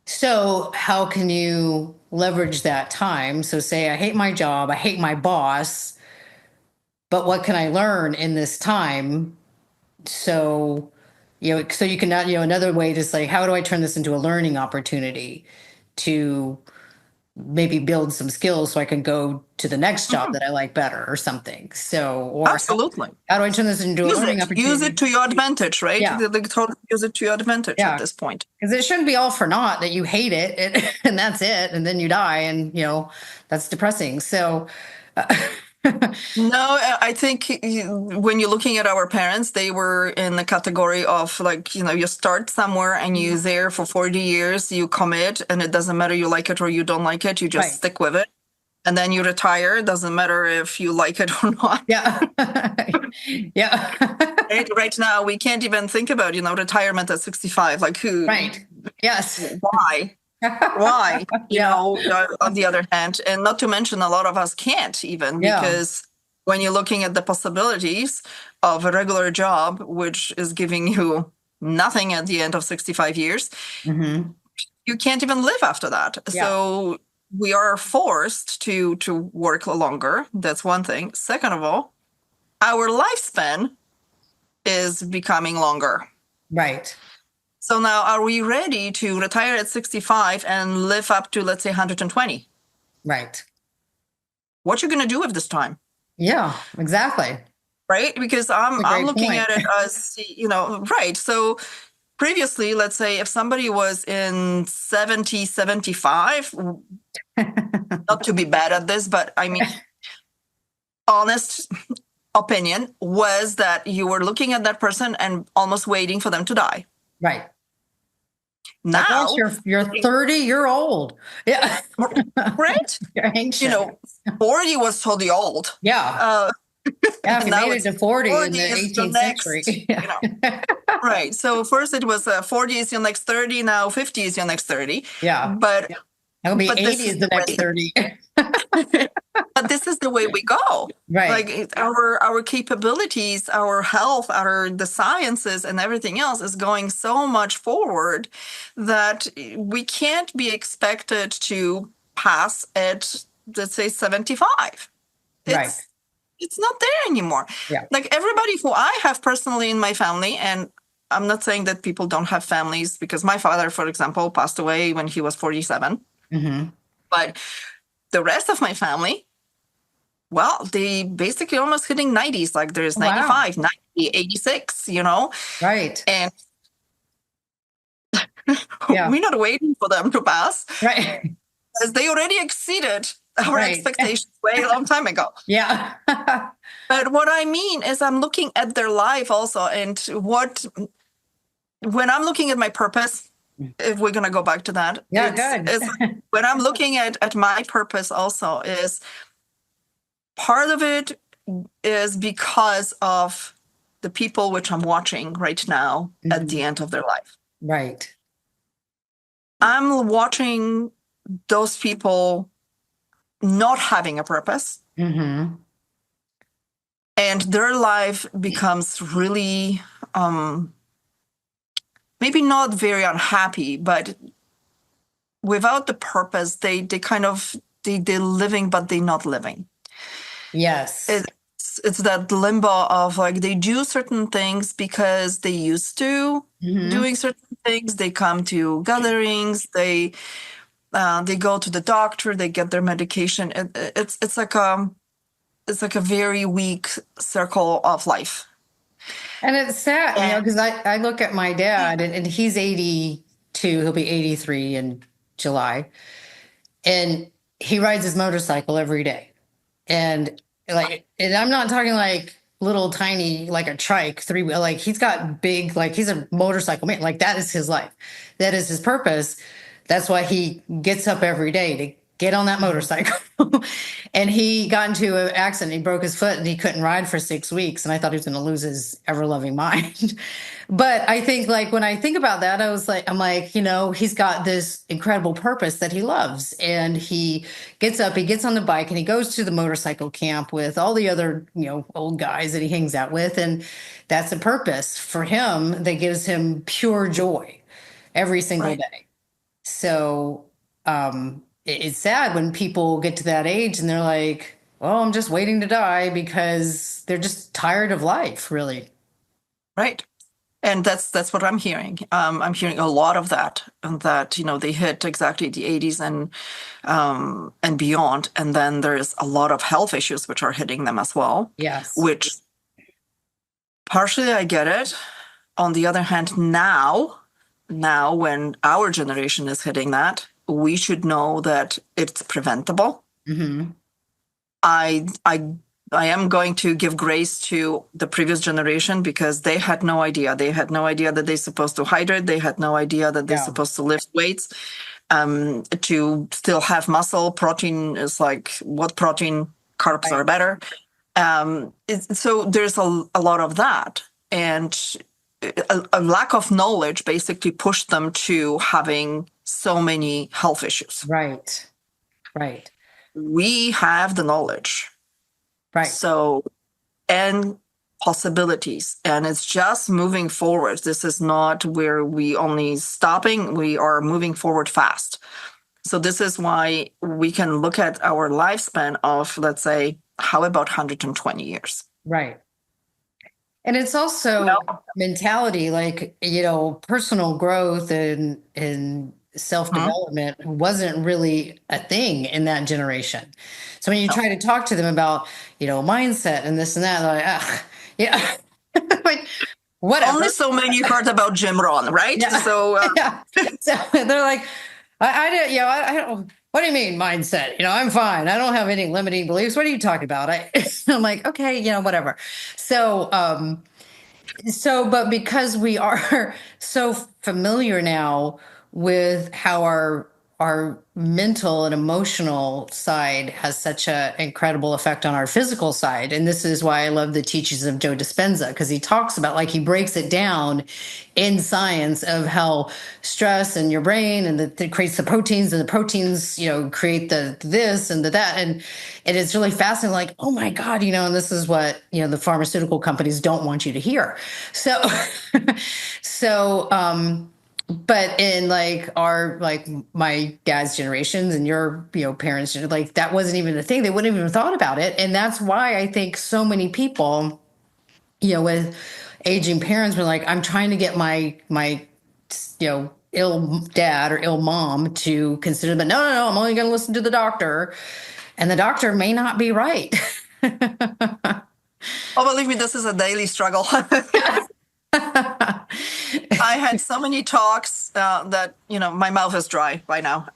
Speaker 1: So, how can you leverage that time? So, say, I hate my job, I hate my boss, but what can I learn in this time? So, so you can, another way to say, how do I turn this into a learning opportunity to maybe build some skills so I can go to the next job
Speaker 2: Mhm.
Speaker 1: that I like better or something? So, or
Speaker 2: Absolutely.
Speaker 1: how do I turn this into a
Speaker 2: Use
Speaker 1: learning
Speaker 2: it. Use it
Speaker 1: opportunity?
Speaker 2: to your advantage, right?
Speaker 1: Yeah.
Speaker 2: Totally use it to your advantage at
Speaker 1: Yeah.
Speaker 2: this point.
Speaker 1: Because it shouldn't be all for naught that you hate it and that's it. And then you die and, that's depressing. So,
Speaker 2: No, I think when you're looking at our parents, they were in the category of like, you start somewhere and you're there for 40 years, you commit, and it doesn't matter you like it or you don't like it, you just
Speaker 1: right.
Speaker 2: stick with it. And then you retire, it doesn't matter if you like it or not.
Speaker 1: Yeah. Yeah.
Speaker 2: Right now, we can't even think about, retirement at 65. Like
Speaker 1: Right. Yes.
Speaker 2: why? Why?
Speaker 1: Yeah.
Speaker 2: On the other hand, and not to mention a lot of us can't even
Speaker 1: Yeah.
Speaker 2: because when you're looking at the possibilities of a regular job, which is giving you nothing at the end of 65 years,
Speaker 1: Hmm.
Speaker 2: you can't even live after that.
Speaker 1: Yeah.
Speaker 2: So we are forced to work longer. That's one thing. Second of all, our lifespan is becoming longer.
Speaker 1: Right.
Speaker 2: So now are we ready to retire at 65 and live up to, let's say, 120?
Speaker 1: Right.
Speaker 2: What you going to do with this time?
Speaker 1: Yeah, exactly.
Speaker 2: Right? Because
Speaker 1: That's a
Speaker 2: I'm
Speaker 1: great
Speaker 2: looking
Speaker 1: point.
Speaker 2: at it as, right. So previously, let's say if somebody was in 70, 75, not to be bad at this, but I mean, honest opinion was that you were looking at that person and almost waiting for them to die.
Speaker 1: Right. Like, gosh,
Speaker 2: Now,
Speaker 1: you're 30, you're old. Yeah.
Speaker 2: right?
Speaker 1: You're ancient.
Speaker 2: 40 was totally old.
Speaker 1: Yeah.
Speaker 2: Uh,
Speaker 1: Yeah, if
Speaker 2: and
Speaker 1: you
Speaker 2: now
Speaker 1: made it
Speaker 2: it's
Speaker 1: to 40 in
Speaker 2: 40
Speaker 1: the
Speaker 2: is the
Speaker 1: 18th
Speaker 2: next,
Speaker 1: century. Yeah.
Speaker 2: right. So first it was 40 is your next 30. Now 50 is your next 30.
Speaker 1: Yeah.
Speaker 2: But
Speaker 1: It'll be
Speaker 2: but this
Speaker 1: 80
Speaker 2: is
Speaker 1: is the
Speaker 2: the
Speaker 1: next
Speaker 2: way.
Speaker 1: 30.
Speaker 2: But this is the way we go.
Speaker 1: Right.
Speaker 2: Like our capabilities, our health, the sciences and everything else is going so much forward that we can't be expected to pass at, let's say, 75.
Speaker 1: Right.
Speaker 2: It's not there anymore.
Speaker 1: Yeah.
Speaker 2: Like everybody who I have personally in my family, and I'm not saying that people don't have families, because my father, for example, passed away when he was 47.
Speaker 1: Mm-hmm.
Speaker 2: But the rest of my family, well, they basically almost hitting 90s. Like there's
Speaker 1: Wow.
Speaker 2: 95, 90, 86,
Speaker 1: Right.
Speaker 2: and
Speaker 1: Yeah.
Speaker 2: we're not waiting for them to pass,
Speaker 1: Right.
Speaker 2: as they already exceeded our
Speaker 1: Right.
Speaker 2: expectations way a long time ago.
Speaker 1: Yeah.
Speaker 2: But what I mean is I'm looking at their life also, and when I'm looking at my purpose, if we're going to go back to that,
Speaker 1: Yeah, good.
Speaker 2: it's when I'm looking at my purpose also is part of it is because of the people which I'm watching right now at the end of their life.
Speaker 1: Right.
Speaker 2: I'm watching those people not having a purpose,
Speaker 1: Mm-hmm.
Speaker 2: and their life becomes really maybe not very unhappy, but without the purpose, they kind of they're living, but they're not living.
Speaker 1: Yes.
Speaker 2: It's that limbo of like they do certain things because they used to
Speaker 1: Mm-hmm.
Speaker 2: doing certain things. They come to gatherings. They go to the doctor. They get their medication. It's like a very weak circle of life.
Speaker 1: And it's sad,
Speaker 2: And
Speaker 1: because I look at my dad and he's 82, he'll be 83 in July. And he rides his motorcycle every day. And and I'm not talking like little tiny, like a trike, three wheel, like he's got big, like he's a motorcycle man. Like that is his life. That is his purpose. That's why he gets up every day to get on that motorcycle. And he got into an accident. He broke his foot and he couldn't ride for 6 weeks. And I thought he was going to lose his ever loving mind. But I think like when I think about that, I'm like, he's got this incredible purpose that he loves. And he gets up, he gets on the bike and he goes to the motorcycle camp with all the other, old guys that he hangs out with. And that's a purpose for him that gives him pure joy every single
Speaker 2: right,
Speaker 1: day. So it's sad when people get to that age and they're like, well, I'm just waiting to die because they're just tired of life, really.
Speaker 2: right. And that's what I'm hearing. I'm hearing a lot of that, and that they hit exactly the 80s and beyond, and then there's a lot of health issues which are hitting them as well.
Speaker 1: Yes.
Speaker 2: Which partially I get it. On the other hand, now when our generation is hitting that, we should know that it's preventable.
Speaker 1: Mm-hmm.
Speaker 2: I am going to give grace to the previous generation because they had no idea. They had no idea that they're supposed to hydrate. They had no idea that they're supposed to lift weights, to still have muscle. Protein is like, what protein? Carbs are better. So there's a lot of that. And a lack of knowledge basically pushed them to having so many health issues.
Speaker 1: Right. Right.
Speaker 2: We have the knowledge.
Speaker 1: Right.
Speaker 2: So, and possibilities, and it's just moving forward. This is not where we only stopping, we are moving forward fast. So this is why we can look at our lifespan of, let's say, how about 120 years?
Speaker 1: Right. And it's also
Speaker 2: Well,
Speaker 1: mentality, like, personal growth and
Speaker 2: mhm,
Speaker 1: self-development wasn't really a thing in that generation. So when you
Speaker 2: no.
Speaker 1: try to talk to them about, mindset and this and that, they're like, ah, yeah, like,
Speaker 2: Only
Speaker 1: whatever.
Speaker 2: so many heard about Jim Rohn, right?
Speaker 1: Yeah.
Speaker 2: So,
Speaker 1: Yeah. So they're like, I didn't, I don't, what do you mean mindset? I'm fine. I don't have any limiting beliefs. What are you talking about? I'm like, okay, whatever. So, but because we are so familiar now with how our mental and emotional side has such an incredible effect on our physical side. And this is why I love the teachings of Joe Dispenza, because he talks about, like, he breaks it down in science of how stress in your brain and that it creates the proteins, and the proteins, create the this and the that. And it's really fascinating, like, oh my God, and this is what, the pharmaceutical companies don't want you to hear. So, so, but in, like, my dad's generations and your, parents, like, that wasn't even a thing. They wouldn't even have thought about it. And that's why I think so many people, with aging parents were like, I'm trying to get my, ill dad or ill mom to consider, but no, no, no, I'm only going to listen to the doctor. And the doctor may not be right.
Speaker 2: oh, believe me, this is a daily struggle. I had so many talks that my mouth is dry by now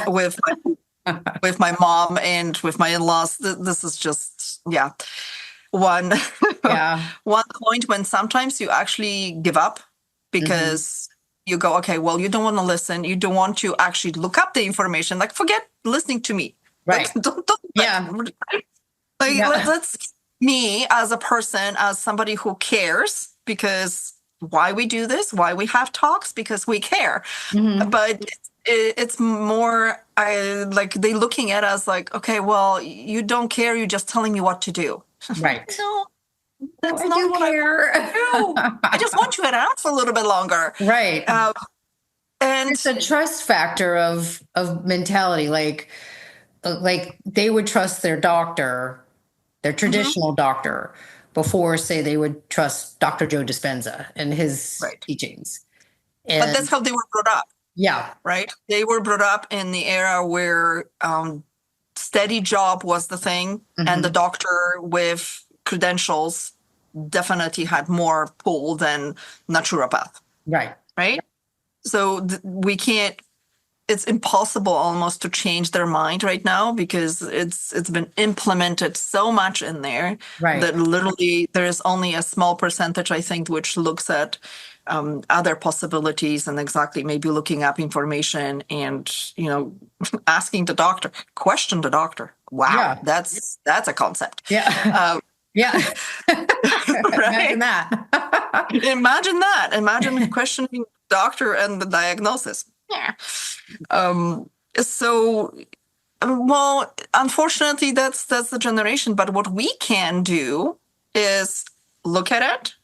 Speaker 2: with my mom and with my in-laws. This is just one
Speaker 1: Yeah.
Speaker 2: one point when sometimes you actually give up
Speaker 1: Hmm.
Speaker 2: because you go, okay, well, you don't want to listen, you don't want to actually look up the information. Like, forget listening to me. Like,
Speaker 1: Right.
Speaker 2: don't do that.
Speaker 1: Yeah.
Speaker 2: Like,
Speaker 1: Yeah.
Speaker 2: let's me as a person, as somebody who cares, because why we do this, why we have talks, because we care.
Speaker 1: Hmm.
Speaker 2: But it's more, I like they looking at us like, okay, well, you don't care, you're just telling me what to do. Like,
Speaker 1: Right.
Speaker 2: no,
Speaker 1: No,
Speaker 2: that's
Speaker 1: I
Speaker 2: not
Speaker 1: do
Speaker 2: what I want
Speaker 1: care.
Speaker 2: to do. I just want you to ask a little bit longer.
Speaker 1: Right.
Speaker 2: Uh,
Speaker 1: It's
Speaker 2: and
Speaker 1: a trust factor of mentality. Like they would trust their doctor, their
Speaker 2: mhm,
Speaker 1: traditional doctor, before, say, they would trust Dr. Joe Dispenza and his
Speaker 2: right.
Speaker 1: teachings.
Speaker 2: But that's
Speaker 1: And
Speaker 2: how they were brought up,
Speaker 1: yeah.
Speaker 2: right? They were brought up in the era where steady job was the thing, and the
Speaker 1: Hmm.
Speaker 2: doctor with credentials definitely had more pull than naturopath,
Speaker 1: Right.
Speaker 2: right? So we can't. It's impossible almost to change their mind right now because it's been implemented so much in there
Speaker 1: Right.
Speaker 2: that literally there is only a small percentage, I think, which looks at other possibilities and exactly maybe looking up information and asking the doctor, question the doctor. Wow,
Speaker 1: Yeah.
Speaker 2: that's a concept,
Speaker 1: Yeah. Yeah. Imagine
Speaker 2: right?
Speaker 1: that.
Speaker 2: Imagine that. Imagine questioning doctor and the diagnosis. Yeah. Um, so, well, unfortunately, that's the generation. But what we can do is look at it,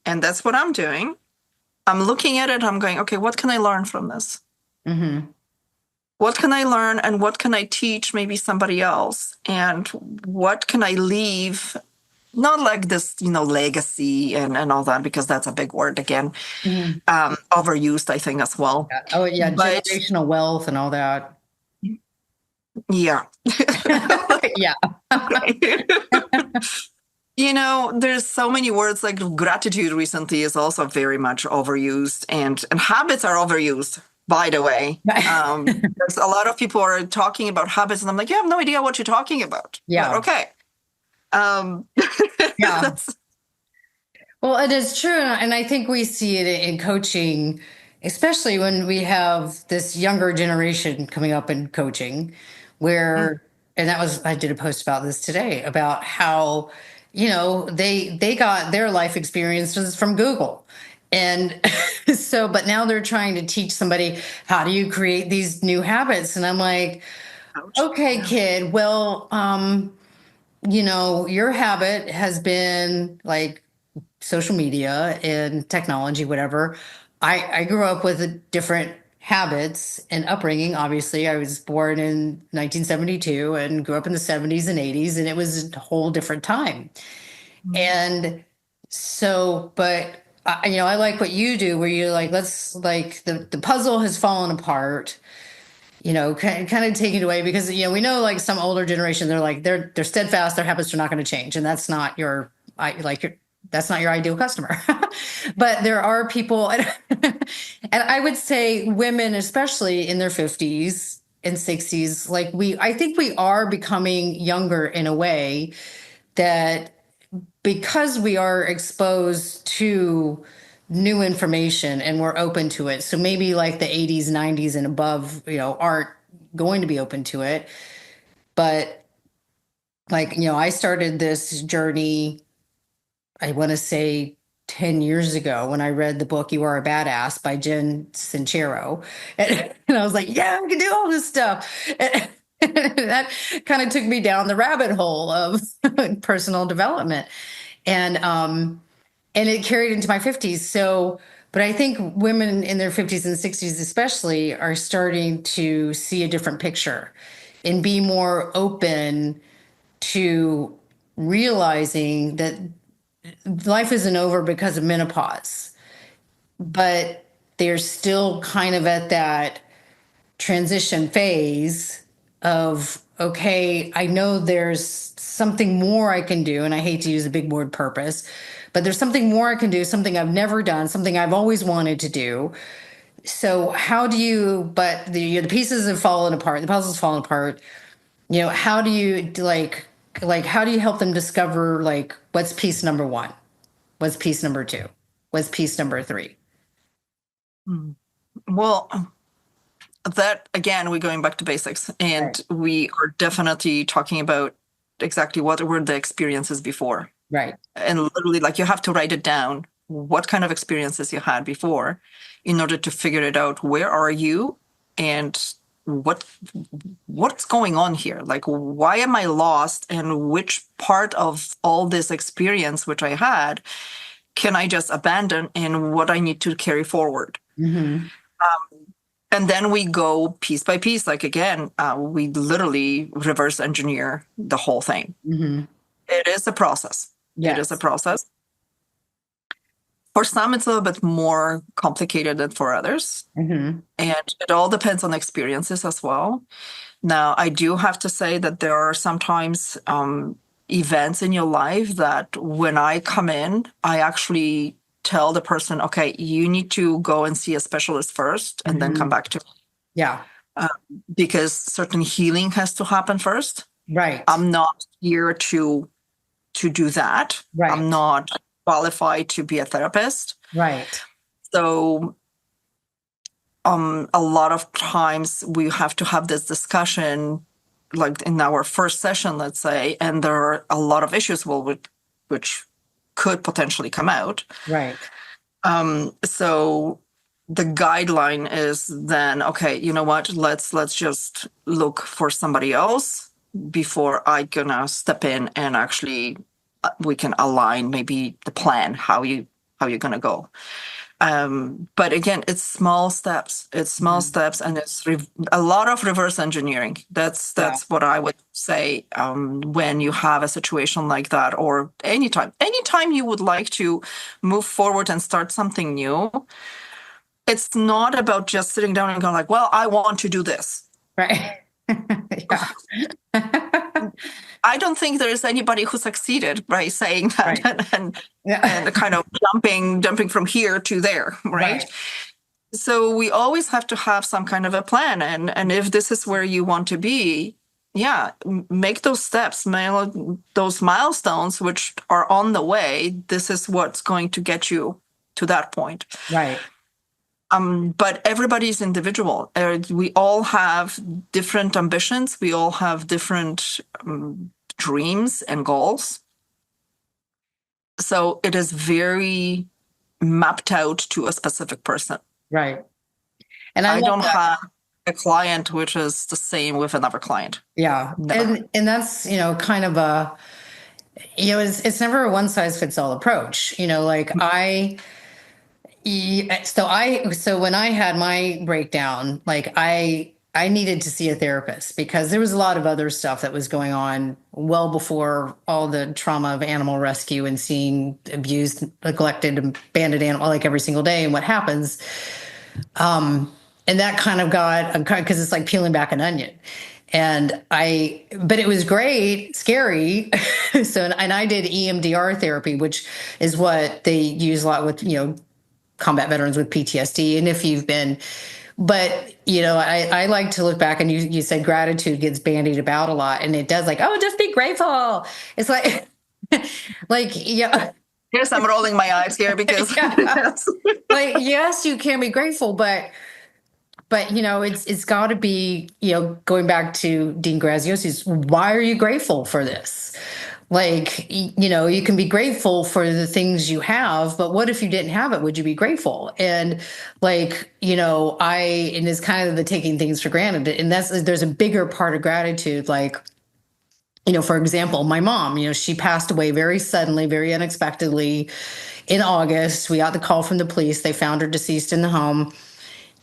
Speaker 2: and that's what I'm doing. I'm looking at it. I'm going, okay, what can I learn from this?
Speaker 1: Hmm.
Speaker 2: What can I learn, and what can I teach maybe somebody else? And what can I leave? Not like this, legacy and all that, because that's a big word again,
Speaker 1: Hmm.
Speaker 2: overused, I think, as well.
Speaker 1: Yeah. Oh, yeah.
Speaker 2: But
Speaker 1: Generational wealth and all that.
Speaker 2: yeah.
Speaker 1: Yeah.
Speaker 2: There's so many words like gratitude recently is also very much overused, and habits are overused, by the way. There's a lot of people are talking about habits, and I'm like, you have no idea what you're talking about. But
Speaker 1: Yeah.
Speaker 2: okay. Um,
Speaker 1: Yeah.
Speaker 2: that's
Speaker 1: Well, it is true. And I think we see it in coaching, especially when we have this younger generation coming up in coaching,
Speaker 2: mm,
Speaker 1: where, and I did a post about this today about how, they got their life experiences from Google. And so, but now they're trying to teach somebody, how do you create these new habits? And I'm like,
Speaker 2: ouch.
Speaker 1: okay,
Speaker 2: Yeah.
Speaker 1: kid, well, your habit has been like social media and technology, whatever. I grew up with different habits and upbringing. Obviously, I was born in 1972 and grew up in the 70s and 80s, and it was a whole different time.
Speaker 2: Mm,
Speaker 1: And So, but I like what you do, where you're like, let's like the puzzle has fallen apart. Kind of taking it away because we know like some older generation, they're like they're steadfast, their habits are not going to change, and that's not your I like your that's not your ideal customer. But there are people, and I would say women, especially in their 50s and 60s, like I think we are becoming younger in a way that because we are exposed to new information and we're open to it. So maybe like the 80s, 90s and above, aren't going to be open to it. But like, I started this journey, I want to say 10 years ago when I read the book You Are a Badass by Jen Sincero. And I was like, yeah, I can do all this stuff. And that kind of took me down the rabbit hole of personal development. And it carried into my 50s. So, but I think women in their 50s and 60s, especially, are starting to see a different picture and be more open to realizing that life isn't over because of menopause, but they're still kind of at that transition phase of, okay, I know there's something more I can do, and I hate to use the big word purpose, but there's something more I can do, something I've never done, something I've always wanted to do. So how do you, but the pieces have fallen apart, the puzzle's fallen apart. How do you how do you help them discover like what's piece number one? What's piece number two? What's piece number three?
Speaker 2: Mm. Well, that again, we're going back to basics,
Speaker 1: Right.
Speaker 2: and we are definitely talking about exactly what were the experiences before.
Speaker 1: Right.
Speaker 2: And literally, like, you have to write it down what kind of experiences you had before in order to figure it out. Where are you, and what what's going on here? Like, why am I lost, and which part of all this experience which I had can I just abandon, and what I need to carry forward?
Speaker 1: Mm-hmm.
Speaker 2: And then we go piece by piece. Like, again, we literally reverse engineer the whole thing.
Speaker 1: Mm-hmm.
Speaker 2: It is a process. It is a
Speaker 1: Yes.
Speaker 2: process. For some, it's a little bit more complicated than for others.
Speaker 1: Mm-hmm.
Speaker 2: And it all depends on experiences as well. Now, I do have to say that there are sometimes events in your life that when I come in, I actually tell the person, okay, you need to go and see a specialist first and then come
Speaker 1: Mm-hmm.
Speaker 2: back to me.
Speaker 1: Yeah.
Speaker 2: Because certain healing has to happen first.
Speaker 1: Right.
Speaker 2: I'm not here to do that. I'm
Speaker 1: Right.
Speaker 2: not qualified to be a therapist.
Speaker 1: Right.
Speaker 2: So a lot of times we have to have this discussion, like in our first session, let's say, and there are a lot of issues which could potentially come out.
Speaker 1: Right.
Speaker 2: So the guideline is then, okay, you know what? Let's just look for somebody else before I gonna step in and actually we can align maybe the plan how you're gonna go. But again, it's small steps. It's small
Speaker 1: Mhm.
Speaker 2: steps, and it's a lot of reverse engineering.
Speaker 1: Yeah.
Speaker 2: That's what I would say when you have a situation like that, or anytime you would like to move forward and start something new. It's not about just sitting down and going like, well, I want to do this.
Speaker 1: Right. Yeah.
Speaker 2: I don't think there is anybody who succeeded by saying that
Speaker 1: Right. Yeah.
Speaker 2: and kind of jumping from here to there, right?
Speaker 1: Right.
Speaker 2: So we always have to have some kind of a plan, and if this is where you want to be, yeah, make those steps, those milestones which are on the way. This is what's going to get you to that point.
Speaker 1: Right.
Speaker 2: But everybody's individual. We all have different ambitions. We all have different dreams and goals. So it is very mapped out to a specific person.
Speaker 1: Right. And I
Speaker 2: I
Speaker 1: love
Speaker 2: don't
Speaker 1: that.
Speaker 2: have a client which is the same with another client.
Speaker 1: Yeah.
Speaker 2: Never.
Speaker 1: And that's, kind of it's never a one size fits all approach. So when I had my breakdown, like I needed to see a therapist because there was a lot of other stuff that was going on well before all the trauma of animal rescue and seeing abused, neglected, abandoned animal like every single day and what happens. And that kind of got, because it's like peeling back an onion. But it was great, scary. And I did EMDR therapy, which is what they use a lot with, combat veterans with PTSD. And if you've been, but I like to look back and you said gratitude gets bandied about a lot and it does like, oh, just be grateful. It's like, like, yeah.
Speaker 2: Yes, I'm rolling my eyes here because
Speaker 1: Yeah. Like, yes, you can be grateful, but it's got to be, going back to Dean Graziosi, why are you grateful for this? Like, you can be grateful for the things you have, but what if you didn't have it? Would you be grateful? And like, and it's kind of the taking things for granted. And there's a bigger part of gratitude. Like, for example, my mom, she passed away very suddenly, very unexpectedly in August. We got the call from the police. They found her deceased in the home.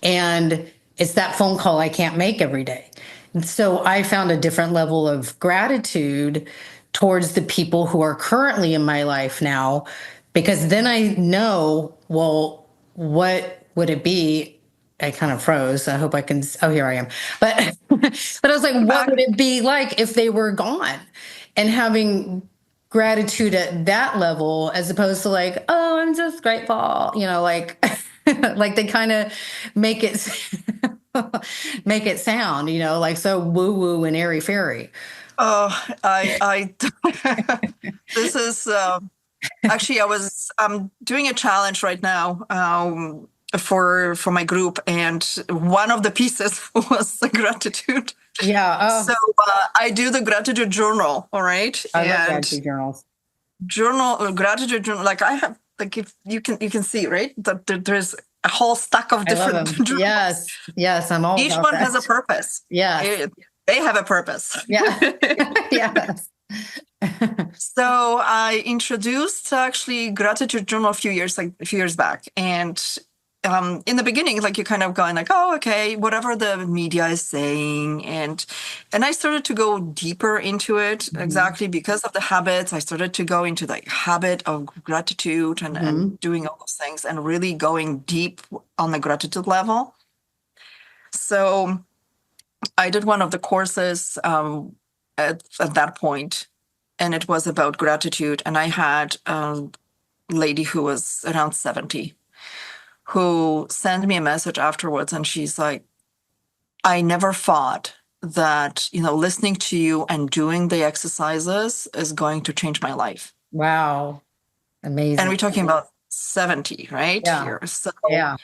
Speaker 1: And it's that phone call I can't make every day. And so I found a different level of gratitude towards the people who are currently in my life now, because then I know, well, what would it be? I kind of froze. I hope I can. Oh, here I am. But, but I was like, what would it be like if they were gone? And having gratitude at that level, as opposed to like, oh, I'm just grateful, like, like they kind of make it make it sound, like so woo woo and airy fairy.
Speaker 2: Oh, I this is actually I'm doing a challenge right now for my group, and one of the pieces was the gratitude.
Speaker 1: Yeah. Oh,
Speaker 2: So I do the gratitude journal, all right?
Speaker 1: I love gratitude journals.
Speaker 2: Gratitude journal. Like I have, like if you can see, right? That there's a whole stack of
Speaker 1: I love
Speaker 2: different
Speaker 1: them.
Speaker 2: journals.
Speaker 1: Yes, I'm all
Speaker 2: Each
Speaker 1: about
Speaker 2: one
Speaker 1: that.
Speaker 2: has a purpose.
Speaker 1: Yes.
Speaker 2: They have a purpose.
Speaker 1: Yeah. Yes.
Speaker 2: So I introduced actually gratitude journal a few years back, and in the beginning, like you kind of going like, oh, okay, whatever the media is saying, and I started to go deeper into it exactly because of the habits. I started to go into the habit of gratitude and doing all those things and really going deep on the gratitude level. So I did one of the courses at that point, and it was about gratitude. And I had a lady who was around 70 who sent me a message afterwards, and she's like, I never thought that, listening to you and doing the exercises is going to change my life.
Speaker 1: Wow. Amazing.
Speaker 2: And we're talking about 70, right?
Speaker 1: Yeah.
Speaker 2: Here. So
Speaker 1: Yeah.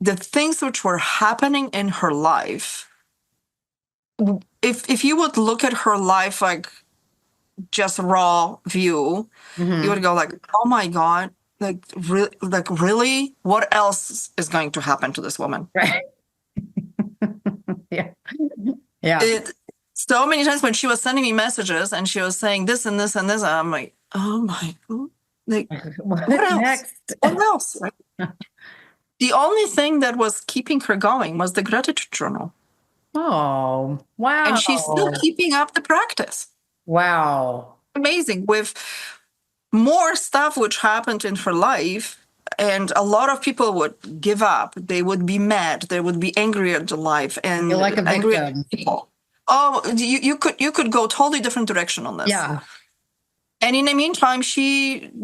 Speaker 2: the things which were happening in her life, if you would look at her life like just raw view, you would go like, oh my God, like really, what else is going to happen to this woman?
Speaker 1: Right. Yeah. Yeah.
Speaker 2: So many times when she was sending me messages and she was saying this and this and this, I'm like, oh my, like,
Speaker 1: What
Speaker 2: else?
Speaker 1: next?
Speaker 2: What else? Right? The only thing that was keeping her going was the gratitude journal.
Speaker 1: Oh, wow.
Speaker 2: And she's still keeping up the practice.
Speaker 1: Wow.
Speaker 2: Amazing. With more stuff which happened in her life, and a lot of people would give up. They would be mad. They would be angry at the life and
Speaker 1: You're like a
Speaker 2: angry
Speaker 1: victim.
Speaker 2: at people. Oh, you could go totally different direction on this.
Speaker 1: Yeah.
Speaker 2: And in the meantime,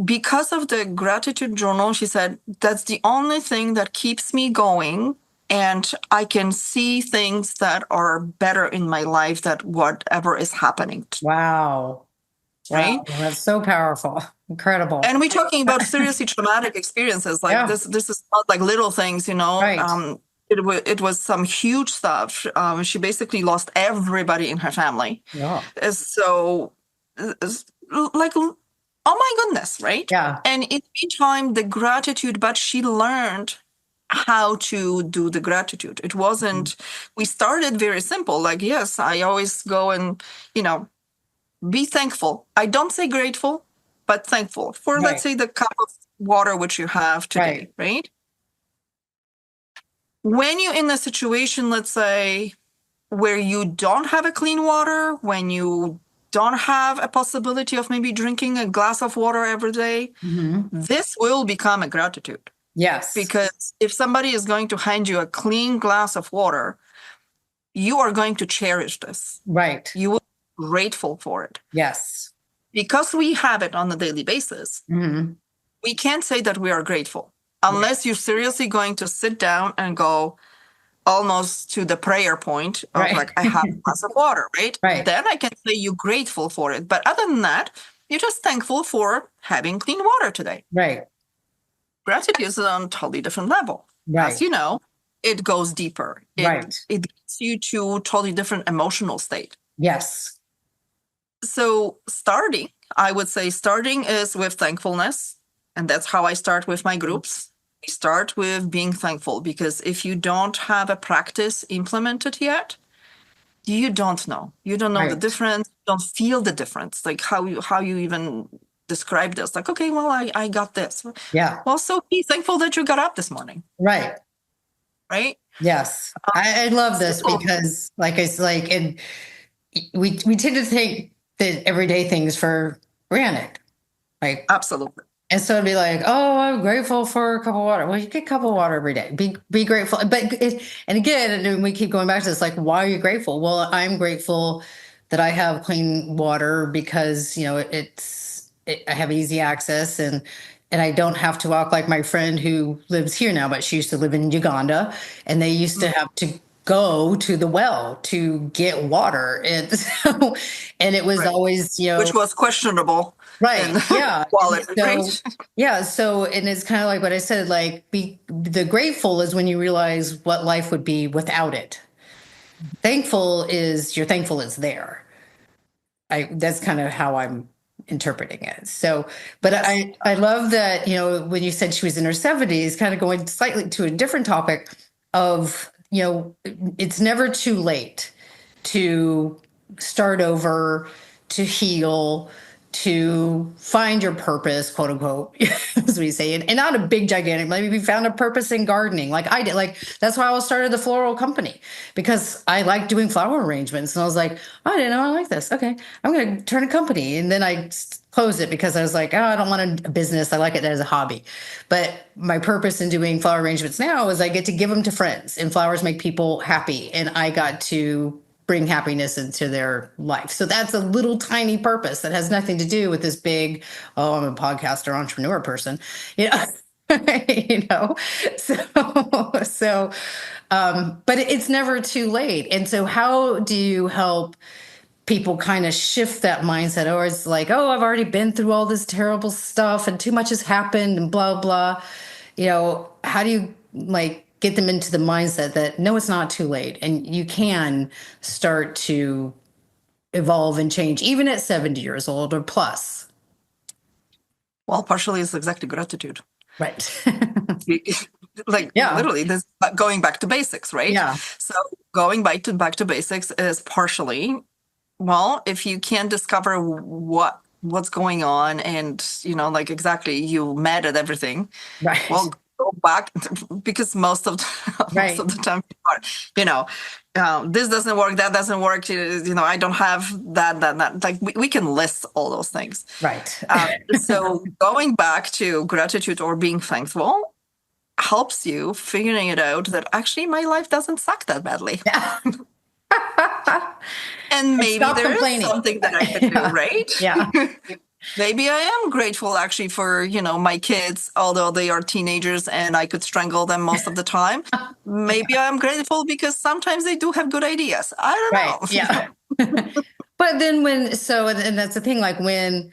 Speaker 2: because of the gratitude journal, she said, that's the only thing that keeps me going. And I can see things that are better in my life than whatever is happening.
Speaker 1: Wow.
Speaker 2: Right?
Speaker 1: Wow. That's so powerful. Incredible.
Speaker 2: And we're talking about seriously traumatic experiences. Like this is not like little things,
Speaker 1: Right.
Speaker 2: It was some huge stuff. She basically lost everybody in her family.
Speaker 1: Yeah.
Speaker 2: So, like, oh my goodness, right?
Speaker 1: Yeah.
Speaker 2: And in the meantime, the gratitude, but she learned how to do the gratitude. It wasn't, we started very simple. Like, yes, I always go and, be thankful. I don't say grateful, but thankful for, let's say, the cup of water which you have today, right? When you're in a situation, let's say, where you don't have a clean water, when you don't have a possibility of maybe drinking a glass of water every day,
Speaker 1: Hmm.
Speaker 2: this will become a gratitude.
Speaker 1: Yes.
Speaker 2: Because if somebody is going to hand you a clean glass of water, you are going to cherish this.
Speaker 1: Right.
Speaker 2: You will be grateful for it.
Speaker 1: Yes.
Speaker 2: Because we have it on a daily basis,
Speaker 1: Hmm.
Speaker 2: we can't say that we are grateful unless you're seriously going to sit down and go almost to the prayer point of
Speaker 1: Right.
Speaker 2: like, I have a glass of water, right?
Speaker 1: Right.
Speaker 2: Then I can say you're grateful for it. But other than that, you're just thankful for having clean water today.
Speaker 1: Right.
Speaker 2: Gratitude is on a totally different level. As
Speaker 1: Right.
Speaker 2: you know, it goes deeper.
Speaker 1: Right.
Speaker 2: It gets you to a totally different emotional state.
Speaker 1: Yes.
Speaker 2: So I would say starting is with thankfulness. And that's how I start with my groups. I start with being thankful because if you don't have a practice implemented yet, you don't know. You don't know the
Speaker 1: Right.
Speaker 2: difference, you don't feel the difference. Like how you even describe this. Like, okay, well, I got this.
Speaker 1: Yeah.
Speaker 2: Well, so be thankful that you got up this morning,
Speaker 1: Right.
Speaker 2: right?
Speaker 1: Yes. I love this
Speaker 2: Simple.
Speaker 1: because like it's like and we tend to take the everyday things for granted. Like
Speaker 2: Absolutely.
Speaker 1: and so it'd be like, oh, I'm grateful for a cup of water. Well, you get a cup of water every day. Be grateful. And again, and we keep going back to this, like, why are you grateful? Well, I'm grateful that I have clean water because, I have easy access and I don't have to walk like my friend who lives here now, but she used to live in Uganda and they used to
Speaker 2: Mm.
Speaker 1: have to go to the well to get water. And so, and it was
Speaker 2: Right.
Speaker 1: always,
Speaker 2: Which was questionable in
Speaker 1: right. Yeah. And
Speaker 2: quality,
Speaker 1: so,
Speaker 2: right?
Speaker 1: yeah. So, and it's kind of like what I said, like, the grateful is when you realize what life would be without it. Thankful is you're thankful it's there. That's kind of how I'm interpreting it. So, but
Speaker 2: Yes.
Speaker 1: I love that, when you said she was in her 70s, kind of going slightly to a different topic of, it's never too late to start over, to heal, to find your purpose, quote unquote, as we say, and not a big gigantic. Maybe we found a purpose in gardening, like I did. Like that's why I started the floral company because I like doing flower arrangements, and I was like, oh, I didn't know I like this. Okay, I'm going to turn a company, and then I closed it because I was like, oh, I don't want a business. I like it as a hobby. But my purpose in doing flower arrangements now is I get to give them to friends, and flowers make people happy, and I got to bring happiness into their life. So that's a little tiny purpose that has nothing to do with this big, oh, I'm a podcaster entrepreneur person, you know. you know but it's never too late. And so how do you help people kind of shift that mindset, or it's like, oh, I've already been through all this terrible stuff and too much has happened and blah blah. How do you like get them into the mindset that no, it's not too late and you can start to evolve and change even at 70 years old or plus?
Speaker 2: Well, partially it's exactly gratitude.
Speaker 1: Right.
Speaker 2: Like
Speaker 1: Yeah.
Speaker 2: literally this going back to basics, right?
Speaker 1: Yeah.
Speaker 2: So going back to basics is partially, well, if you can't discover what's going on and like exactly you mad at everything,
Speaker 1: Right.
Speaker 2: well, go back because most of most
Speaker 1: Right.
Speaker 2: of the time people are, you know this doesn't work, that doesn't work, I don't have that, like we can list all those things.
Speaker 1: Right.
Speaker 2: So going back to gratitude or being thankful helps you figuring it out that actually my life doesn't suck that badly.
Speaker 1: Yeah.
Speaker 2: And
Speaker 1: And
Speaker 2: maybe
Speaker 1: stop
Speaker 2: there is
Speaker 1: complaining.
Speaker 2: something that I can do,
Speaker 1: Yeah.
Speaker 2: right?
Speaker 1: Yeah.
Speaker 2: Maybe I am grateful actually for, my kids, although they are teenagers and I could strangle them most of the time. Maybe I'm grateful because sometimes they do have good ideas. I
Speaker 1: Right.
Speaker 2: don't know.
Speaker 1: Yeah. But then and that's the thing, like when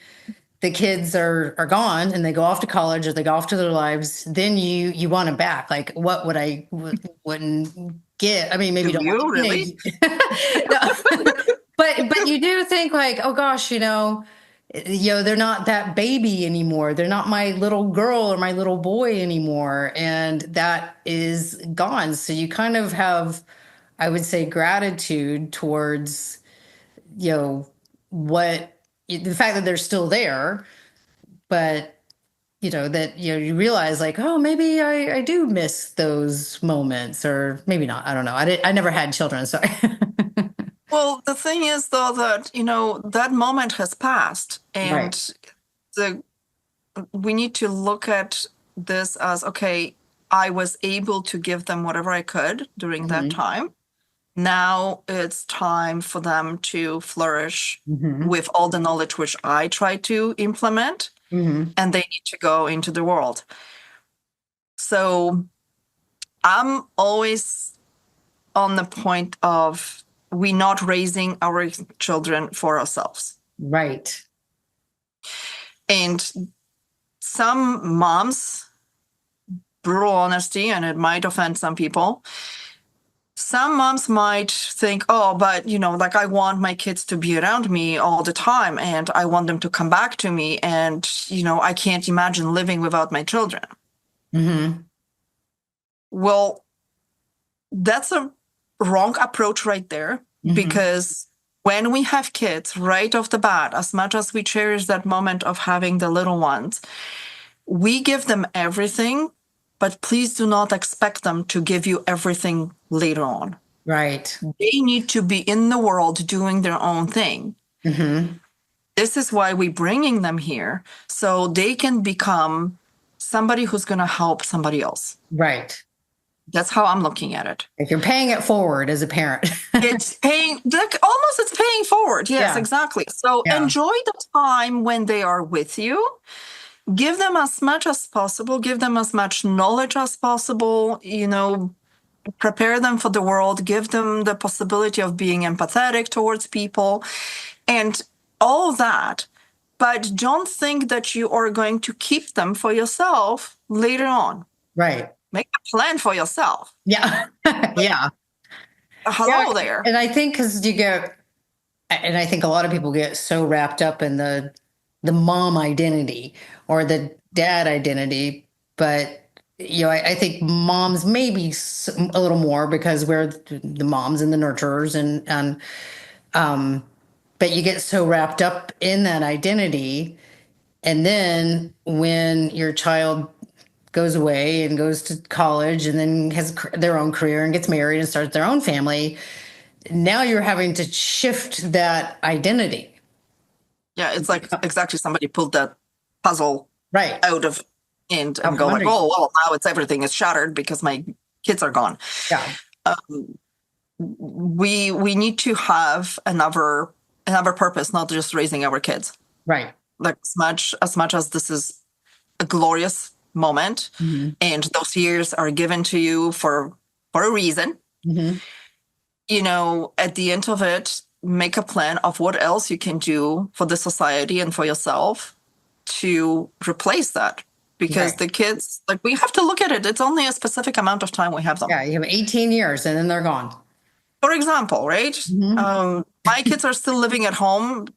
Speaker 1: the kids are gone and they go off to college or they go off to their lives, then you want them back. Like, what would wouldn't get? I mean, maybe
Speaker 2: Do
Speaker 1: you don't want
Speaker 2: you really?
Speaker 1: teenage, no. but you do think like, oh gosh, they're not that baby anymore. They're not my little girl or my little boy anymore, and that is gone. So you kind of have, I would say, gratitude towards you know what the fact that they're still there, but that you realize like, oh, maybe I do miss those moments, or maybe not. I don't know. I never had children, so
Speaker 2: Well, the thing is, though, that, that moment has passed, and
Speaker 1: right.
Speaker 2: the we need to look at this as, okay, I was able to give them whatever I could during that
Speaker 1: Hmm.
Speaker 2: time. Now it's time for them to flourish
Speaker 1: Hmm.
Speaker 2: with all the knowledge which I try to implement,
Speaker 1: Hmm.
Speaker 2: and they need to go into the world. So I'm always on the point of we not raising our children for ourselves.
Speaker 1: Right.
Speaker 2: And some moms, brutal honesty, and it might offend some people. Some moms might think, oh, but like I want my kids to be around me all the time and I want them to come back to me. And, I can't imagine living without my children.
Speaker 1: Hmm.
Speaker 2: Well, that's a wrong approach right there,
Speaker 1: Hmm.
Speaker 2: because when we have kids right off the bat, as much as we cherish that moment of having the little ones, we give them everything, but please do not expect them to give you everything later on.
Speaker 1: Right.
Speaker 2: They need to be in the world doing their own thing.
Speaker 1: Hmm.
Speaker 2: This is why we're bringing them here, so they can become somebody who's going to help somebody else.
Speaker 1: Right.
Speaker 2: That's how I'm looking at it.
Speaker 1: Like you're paying it forward as a parent.
Speaker 2: It's paying, like almost it's paying forward. Yes,
Speaker 1: Yeah.
Speaker 2: exactly. So
Speaker 1: Yeah.
Speaker 2: enjoy the time when they are with you. Give them as much as possible, give them as much knowledge as possible, prepare them for the world, give them the possibility of being empathetic towards people and all that. But don't think that you are going to keep them for yourself later on.
Speaker 1: Right.
Speaker 2: Make a plan for yourself.
Speaker 1: Yeah. Yeah. Yeah.
Speaker 2: Hello there.
Speaker 1: And I think because and I think a lot of people get so wrapped up in the mom identity or the dad identity, but I think moms maybe a little more because we're the moms and the nurturers, and um, but you get so wrapped up in that identity, and then when your child goes away and goes to college and then has their own career and gets married and starts their own family, now you're having to shift that identity.
Speaker 2: Yeah, it's like exactly somebody pulled that puzzle
Speaker 1: Right.
Speaker 2: out of and
Speaker 1: Out from
Speaker 2: go like,
Speaker 1: under you.
Speaker 2: oh well, now it's everything is shattered because my kids are gone.
Speaker 1: Yeah.
Speaker 2: We need to have another purpose, not just raising our kids.
Speaker 1: Right.
Speaker 2: Like as much as this is a glorious moment,
Speaker 1: Hmm.
Speaker 2: and those years are given to you for a reason.
Speaker 1: Hmm.
Speaker 2: At the end of it, make a plan of what else you can do for the society and for yourself to replace that. Because
Speaker 1: Right.
Speaker 2: the kids, like we have to look at it. It's only a specific amount of time we have them.
Speaker 1: Yeah. You have 18 years and then they're gone.
Speaker 2: For example, right?
Speaker 1: Hmm.
Speaker 2: My kids are still living at home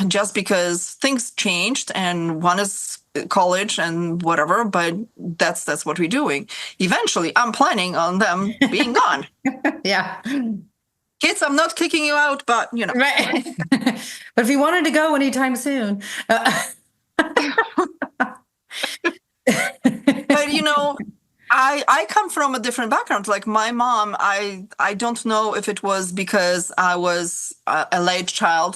Speaker 2: just because things changed and one is college and whatever, but that's what we're doing. Eventually, I'm planning on them being gone.
Speaker 1: Yeah.
Speaker 2: Kids, I'm not kicking you out, but
Speaker 1: Right. But if you wanted to go anytime soon,
Speaker 2: but I come from a different background. Like my mom, I don't know if it was because I was a late child